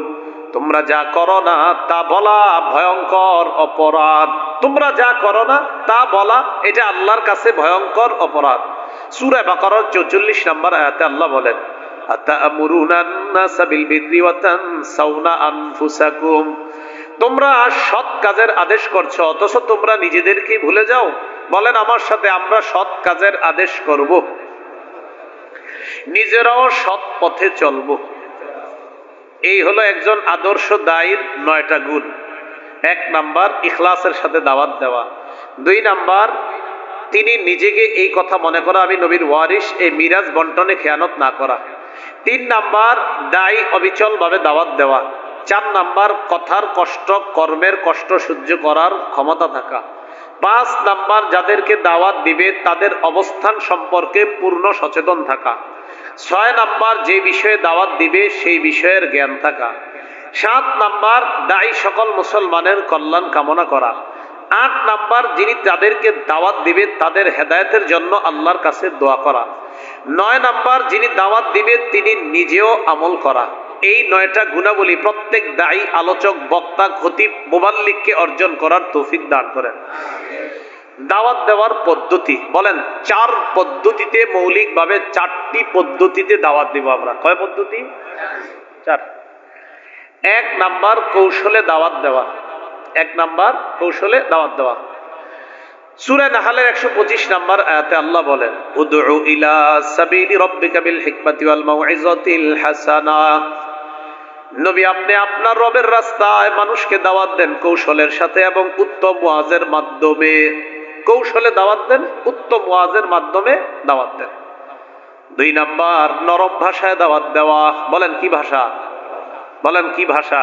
তোমরা যা করো না তা বলা ভয়ঙ্কর অপরাধ। তোমরা যা করো না তা বলা, এটা আল্লাহর কাছে ভয়ঙ্কর অপরাধ। সূরা বাকারার 44 নম্বর আয়াতে আল্লাহ বলেন, আতা'মুরুনান নাসা বিল বিররি ওয়া তানসাউনা আনফুসাকুম। তোমরা সৎ কাজের আদেশ করছো অথচ তোমরা নিজেদেরকে ভুলে যাও। বলেন আমার সাথে, আমরা সৎ কাজের আদেশ করব, নিজেরাও সৎ পথে চলবো। এই হলো একজন আদর্শ দায়ীর 9টা গুণ। 1 নাম্বার, ইখলাসের সাথে দাওয়াত দেওয়া। 2 নাম্বার, তিনি নিজেকে এই কথা মনে করা আমি নবীর ওয়ারিস, এই মিরাজ বন্টনে খেয়ানত না করা। 3 নাম্বার দায়ী অবিচলভাবে দাওয়াত দেওয়া। 4 নাম্বার কথার কষ্ট কর্মের কষ্ট সহ্য করার ক্ষমতা থাকা। 5 নাম্বার যাদেরকে দাওয়াত দিবে তাদের অবস্থান সম্পর্কে পূর্ণ সচেতন থাকা। 6 নাম্বার যে বিষয়ে দাওয়াত দিবে সেই বিষয়ের জ্ঞান থাকা। 7 নাম্বার দায়ী সকল মুসলমানের কল্যাণ কামনা করা। 8 নাম্বার যিনি তাদেরকে দাওয়াত দিবে তাদের হেদায়েতের জন্য আল্লাহর কাছে দোয়া করা। 9 নাম্বার যিনি দাওয়াত দিবে তিনি নিজেও আমল করা। এই 9টা গুণাবলী প্রত্যেক দায়ী, আলোচক, বক্তা, খতিব, মুবাল্লিগকে অর্জন করার তৌফিক দান করেন। দাওয়াত দেওয়ার পদ্ধতি বলেন, 4 পদ্ধতিতে, মৌলিকভাবে 4টি পদ্ধতিতে দাওয়াত দিব আমরা। কয় পদ্ধতি? 4। 1 নাম্বার কৌশলে দাওয়াত দেওয়া। 1 নাম্বার কৌশলে দাওয়াত দেওয়া। সূরা নাহলের 125 নাম্বার আয়াতে আল্লাহ বলেন, উদউ ইলা সাবিলি রাব্বিকা বিল হিকমাতি ওয়াল মাউইযাতিল হাসানা। নবী আপনি আপনার রবের রাস্তায় মানুষকে দাওয়াত দেন কৌশলের সাথে এবং উত্তম ওয়াজের মাধ্যমে। কৌশলে দাওয়াত দেন, উত্তম ওয়াজের মাধ্যমে দাওয়াত দেন। 2 নাম্বার নরম ভাষায় দাওয়াত দেওয়া। বলেন কি ভাষা? বলেন কি ভাষা?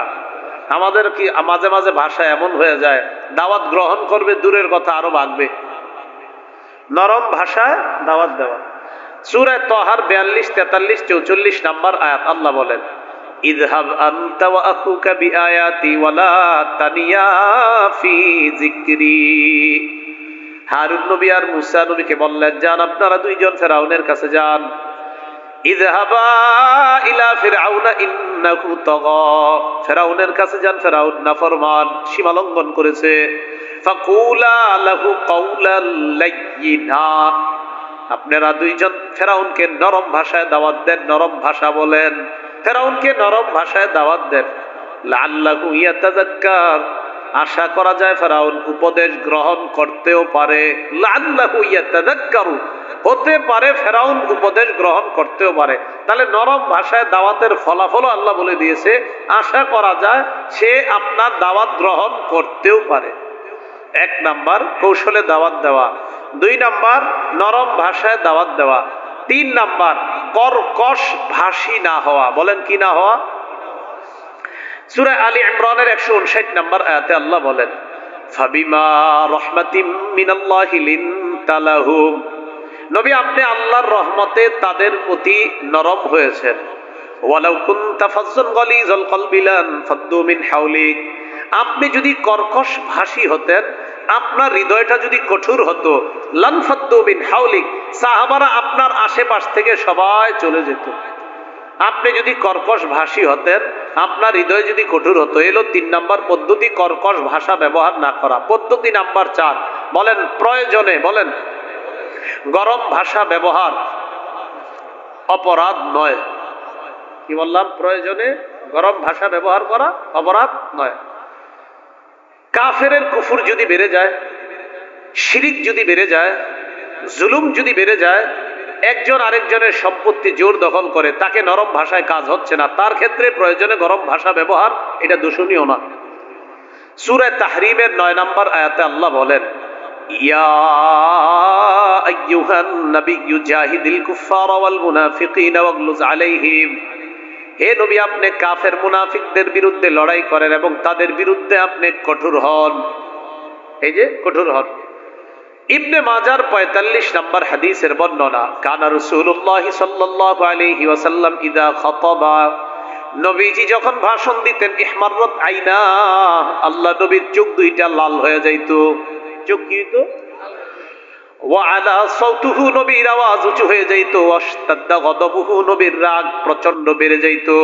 আমাদের কি মাঝে মাঝে ভাষা এমন হয়ে যায়, দাওয়াত গ্রহণ করবে দূরের কথা আরো ভাগবে। নরম ভাষায় দাওয়াত দেওয়া। সূরা তাহার 42, 43, 44 নাম্বার আয়াত আল্লাহ বলেন, ইযহাব আনতা ওয়া আখুকা বিআয়াতি ওয়ালা তানিয়া ফি যিকরি। হারুন নবী আর মুসা নবীকে বললেন, যান আপনারা দুইজন ফেরাউনের কাছে যান। ইযহাবা ইলা ফিরআউনা ইন্নাহু তাগা। ফেরাউনের কাছে যান, ফেরাউন নাফরমান, সীমা লঙ্ঘন করেছে। ফাকুলা লাহু কাওলাল লাইয়িনা। আপনারা দুইজন ফেরাউনকে নরম ভাষায় দাওয়াত দেন, নরম ভাষা বলেন, ফেরাউনকে নরম ভাষায় দাওয়াত দেন। লাআল্লাহু ইয়াতাযাক্কার। আশা করা যায় ফেরাউন উপদেশ গ্রহণ করতেও পারে। লাআল্লাহু ইয়াতাযাক্কারু, হতে পারে ফেরাউন উপদেশ গ্রহণ করতেও পারে। তাহলে নরম ভাষায় দাওয়াতের ফলাফল আল্লাহ বলে দিয়েছে, আশা করা যায় সে আপনার দাওয়াত গ্রহণ করতেও পারে। 1 নাম্বার কৌশলে দাওয়াত দেওয়া। 2 নাম্বার নরম ভাষায় দাওয়াত দেওয়া। 3 নাম্বার কর্কশ ভাষী না হওয়া। বলেন কি না হওয়া? সূরা আলী ইমরানের 159 নাম্বার আয়াতে আল্লাহ বলেন, ফাবিমা রাহমাতিম মিনাল্লাহি লিনতা লাহুম। নবী আপনি আল্লাহর রহমতে তাদের প্রতি নরম হয়েছেন। ওয়ালাউ কুনতা ফাজ্জান গালিজাল কলবি লান ফাদ্দু মিন হাওলিক। আপনি যদি কর্কশ ভাষী হতেন, আপনার হৃদয়টা যদি কঠোর হতো, লান ফাদ্দু মিন হাওলিক, সাহাবারা আপনার আশেপাশ থেকে সবাই চলে যেত। আপনি যদি কর্কশ ভাষী হতেন, আপনার হৃদয় যদি কঠোর হতো। এলো 3 নাম্বার পদ্ধতি, কর্কশ ভাষা ব্যবহার না করা। পদ্ধতি নাম্বার 4 বলেন, প্রয়োজনে, বলেন গরম ভাষা ব্যবহার অপরাধ নয়। কি বললাম? প্রয়োজনে গরম ভাষা ব্যবহার করা অপরাধ নয়। কাফেরের কুফর যদি বেড়ে যায়, শিরিক যদি বেড়ে যায়, জুলুম যদি বেড়ে যায়, একজন আরেকজনের সম্পত্তি জোর দখল করে, তাকে নরম ভাষায় কাজ হচ্ছে না, তার ক্ষেত্রে প্রয়োজনে গরম ভাষা ব্যবহার এটা দূষণীয় না। সূরা তাহরিমের 9 নাম্বার আয়াতে আল্লাহ বলেন, ইয়া আইয়ুহান নাবিয়্যু জাহিদিল কুফারা ওয়াল মুনাফিকিনা ওয়াগলুজ আলাইহিম। হে নবী আপনি কাফের মুনাফিকদের বিরুদ্ধে লড়াই করেন এবং তাদের বিরুদ্ধে আপনি কঠোর হন। এই যে কঠোর হন। ইবনে মাজার 45 নাম্বার হাদিসের বর্ণনা, কানা রাসূলুল্লাহ সাল্লাল্লাহু আলাইহি ওয়াসাল্লাম ইযা খাতাবা। নবীজি যখন ভাষণ দিতেন, ইহমাররাত আইনা, আল্লাহ নবীর চোখ দুইটা লাল হয়ে যাইতো। চোখ কি হইতো? ওয়া আলা সাউতুহু, নবীর আওয়াজ উঁচু হয়ে যাইতো। ওয়াশতাদ্দা গাদাবুহু, নবীর রাগ প্রচন্ড বেড়ে যাইতো।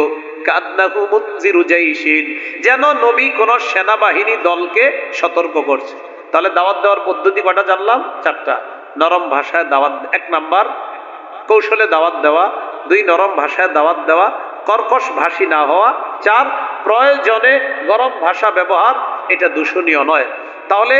কান্নাহু মুনজিরু জাইশিন, যেন নবী কোন সেনাবাহিনী দলকে সতর্ক করছে। তাহলে দাওয়াত দেওয়ার পদ্ধতি কটা জানলাম? 4টা। নরম ভাষায় দাওয়াত, 1 নাম্বার কৌশলে দাওয়াত দেওয়া। 2 নরম ভাষায় দাওয়াত দেওয়া, কর্কশ ভাষী না হওয়া। 4 প্রয়োজনে গরম ভাষা ব্যবহার, এটা দূষণীয় নয়। তাহলে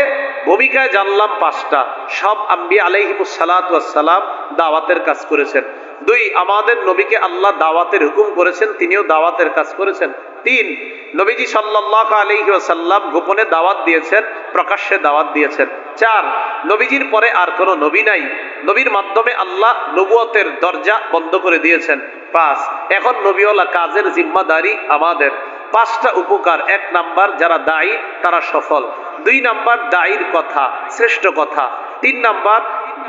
ভূমিকায় জানলাম 5টা। সব আম্বিয়া আলাইহিমুস সালাতু ওয়াস সালাম দাওয়াতের কাজ করেছেন। 2 আমাদের নবীকে আল্লাহ দাওয়াতের হুকুম করেছেন, তিনিও দাওয়াতের কাজ করেছেন। 3 নবীজি সাল্লাল্লাহু আলাইহি ওয়াসাল্লাম গোপনে দাওয়াত দিয়েছেন, প্রকাশ্যে দাওয়াত দিয়েছেন। 4, নবীজির পরে আর কোনো নবী নাই, নবীর মাধ্যমে আল্লাহ নবুয়তের দরজা বন্ধ করে দিয়েছেন। 5, এখন নবীওয়ালা কাজের জিম্মাদারি আমাদের। 5টা উপকার। 1 নাম্বার, যারা দায়ী তারা সফল। 2 নাম্বার, দায়ীর কথা শ্রেষ্ঠ কথা। 3 নাম্বার,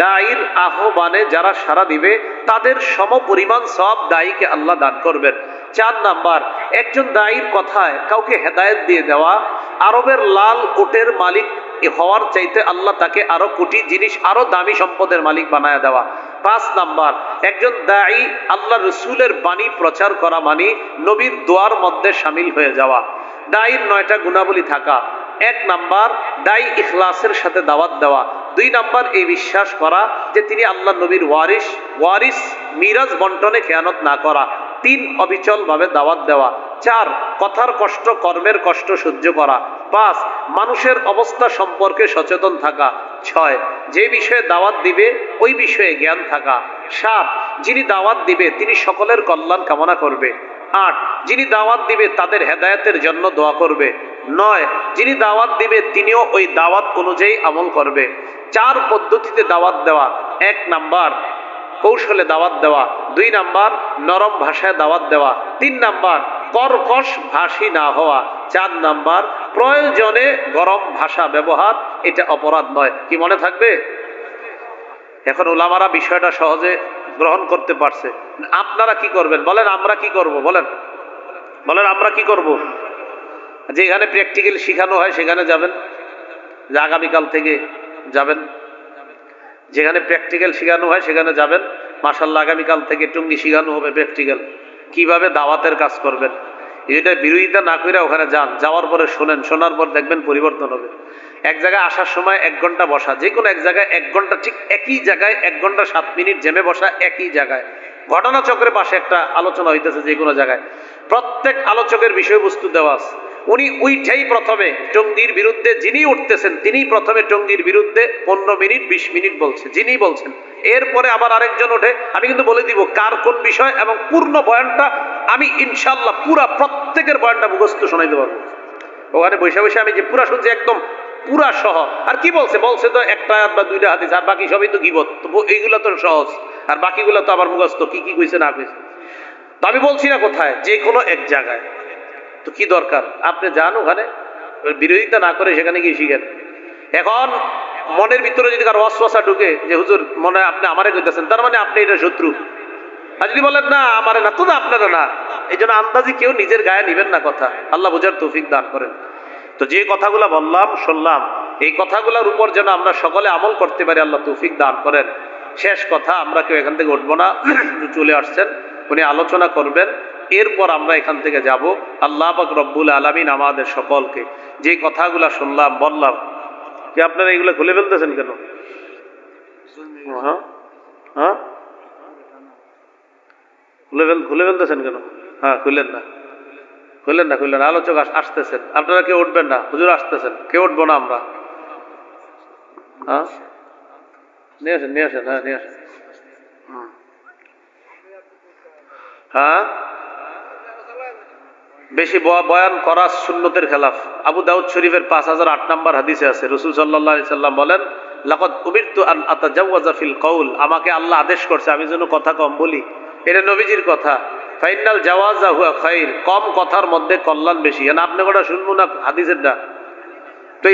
দায়ীর আহ্বানে যারা সাড়া দিবে তাদের সমপরিমাণ সব দায়ীকে আল্লাহ দান করবেন। 4 নাম্বার, একজন দায়ীর কথায় কাউকে হেদায়েত দিয়ে দেওয়া আরবের লাল উটের মালিক হওয়ার চাইতে আল্লাহ তাকে আরো কোটি জিনিস, আরো দামি সম্পদের মালিক বানায় দেওয়া। 5 নাম্বার, একজন দায়ী আল্লাহ রসুলের বাণী প্রচার করা মানে নবীর দোয়ার মধ্যে শামিল হয়ে যাওয়া। দায়ীর 9টা গুণাবলী থাকা। 1 নাম্বার, দায়ী ইখলাসের সাথে দাওয়াত দেওয়া। 2 নাম্বার, এই বিশ্বাস করা যে তিনি আল্লাহ নবীর ওয়ারিস, মিরাজ বন্টনে খেয়ানত না করা। 3, অবিচল ভাবে দাওয়াত দেওয়া। 4, কথার কষ্ট কর্মের কষ্ট সহ্য করা। 5, মানুষের অবস্থা সম্পর্কে সচেতন থাকা। 6, যে বিষয়ে দাওয়াত দিবে ওই বিষয়ে জ্ঞান থাকা। 7, যিনি দাওয়াত দিবে তিনি সকলের কল্যাণ কামনা করবে। 8, যিনি দাওয়াত দিবে তাদের হেদায়েতের জন্য দোয়া করবে। 9, যিনি দাওয়াত দিবে তিনিও ওই দাওয়াত অনুযায়ী আমল করবে। 4 পদ্ধতিতে দাওয়াত দেওয়া। 1 নাম্বার, কৌশলে দাওয়াত দেওয়া। 2 নাম্বার, নরম ভাষায় দাওয়াত দেওয়া। 3 নাম্বার, কর্কশ ভাষী না হওয়া। 4 নাম্বার, প্রয়োজনে গরম ভাষা ব্যবহার, এটা অপরাধ নয়। কি মনে থাকবে? এখন উলামারা বিষয়টা সহজে গ্রহণ করতে পারছে। আপনারা কি করবেন বলেন? আমরা কি করব বলেন? আমরা কি করব? যেখানে প্র্যাকটিক্যাল শেখানো হয় সেখানে যাবেন, যে আগামীকাল থেকে যাবেন। যেখানে প্র্যাকটিক্যাল শেখানো হয় সেখানে যাবেন। মাশাআল্লাহ, আগামীকাল থেকে টুঙ্গি শেখানো হবে প্র্যাকটিক্যাল, কিভাবে দাওয়াতের কাজ করবেন। এটা বিরোধিতা না করে ওখানে যান, যাওয়ার পরে শোনেন, শোনার পর দেখবেন পরিবর্তন হবে। এক জায়গায় আসার সময় 1 ঘন্টা বসা, যে কোনো এক জায়গায় 1 ঘন্টা, ঠিক একই জায়গায় 1 ঘন্টা 7 মিনিট জেমে বসা, একই জায়গায়। ঘটনা চক্রের পাশে একটা আলোচনা হইতেছে, যে কোনো জায়গায় প্রত্যেক আলোচকের বিষয়বস্তু দেওয়া আছে। উনি উইঠেই প্রথমে টঙ্গীর বিরুদ্ধে, যিনি উঠতেছেন তিনি প্রথমে টঙ্গীর বিরুদ্ধে 15 মিনিট 20 মিনিট বলছে, যিনি বলছেন। এরপরে আবার আরেকজন ওঠে, আমি কিন্তু বলে দিব কার কোন বিষয়, এবং পূর্ণ বয়ানটা আমি ইনশাআল্লাহ প্রত্যেকের বয়ানটা মুখস্থ শোনাইতে পারবো। ওখানে বসে বসে আমি যে পুরা শুনছি একদম পুরা সহ। আর কি বলছে তো 1টা বা 2টা হাদিস, আর বাকি সবই তো গীবত। তো এইগুলো তো সহজ, আর বাকিগুলো তো আবার মুখস্থ, কি কি কইছে না কইছে। তো আমি বলছি না কোথায়, যে কোনো এক জায়গায়। তো কি দরকার, আপনি যান ওখানে, বিরোধিতা না করে সেখানে গিয়ে শিখেন। এখন মনের ভিতরে যদি কারো ওয়াসওয়াসা ঢুকে যে হুজুর মনে হয় আপনি আমারে কইতেছেন, তার মানে আপনি এটা শত্রু। আর যদি বলেন না আমারে না, তো না আপনারা না, এই জন্য আন্দাজি কেউ নিজের গায়ে নিবেন না কথা। আল্লাহ বুঝার তৌফিক দান করেন। তো যে কথাগুলো বললাম শুনলাম, এই কথাগুলোর উপর যেন আমরা সকলে আমল করতে পারি, আল্লাহ তৌফিক দান করেন। শেষ কথা, আমরা কেউ এখান থেকে উঠবো না, চলে আসছেন, উনি আলোচনা করবেন, এরপর আমরা এখান থেকে যাব। আল্লাহ পাক রব্বুল আলামিন আমাদের সকলকে যে কথাগুলা শুনলাম বললাম, যে আপনারা এগুলো খুলে ফেলতেছেন কেন? হ্যাঁ, খুলে ফেলতেছেন কেন? হ্যাঁ, খুললেন না, আলোচক আসতেছেন, আপনারা কেউ উঠবেন না, হুজুর আসতেছেন, কেউ উঠবো না আমরা। হ্যাঁ, নিয়ে আসেন। হ্যাঁ, নিয়ে আসেন। হ্যাঁ, বেশি বয়ান করা সুন্নতের খেলাফ। আবু দাউদ শরীফের 5008 নম্বর হাদিসে আছে, রাসূল সাল্লাল্লাহু আলাইহি সাল্লাম বলেন, লাকাদ উমিরতু আন আতাজাওয়াজা ফিল কওল, আমাকে আল্লাহ আদেশ করছে আমি যেন কথা কম বলি। এটা নবীজির কথা। ফাইনাল জাওয়াজা হুয়া খাইর, কম কথার মধ্যে কল্যাণ বেশি। আপনি কথা শুনবো না হাদিসের না তো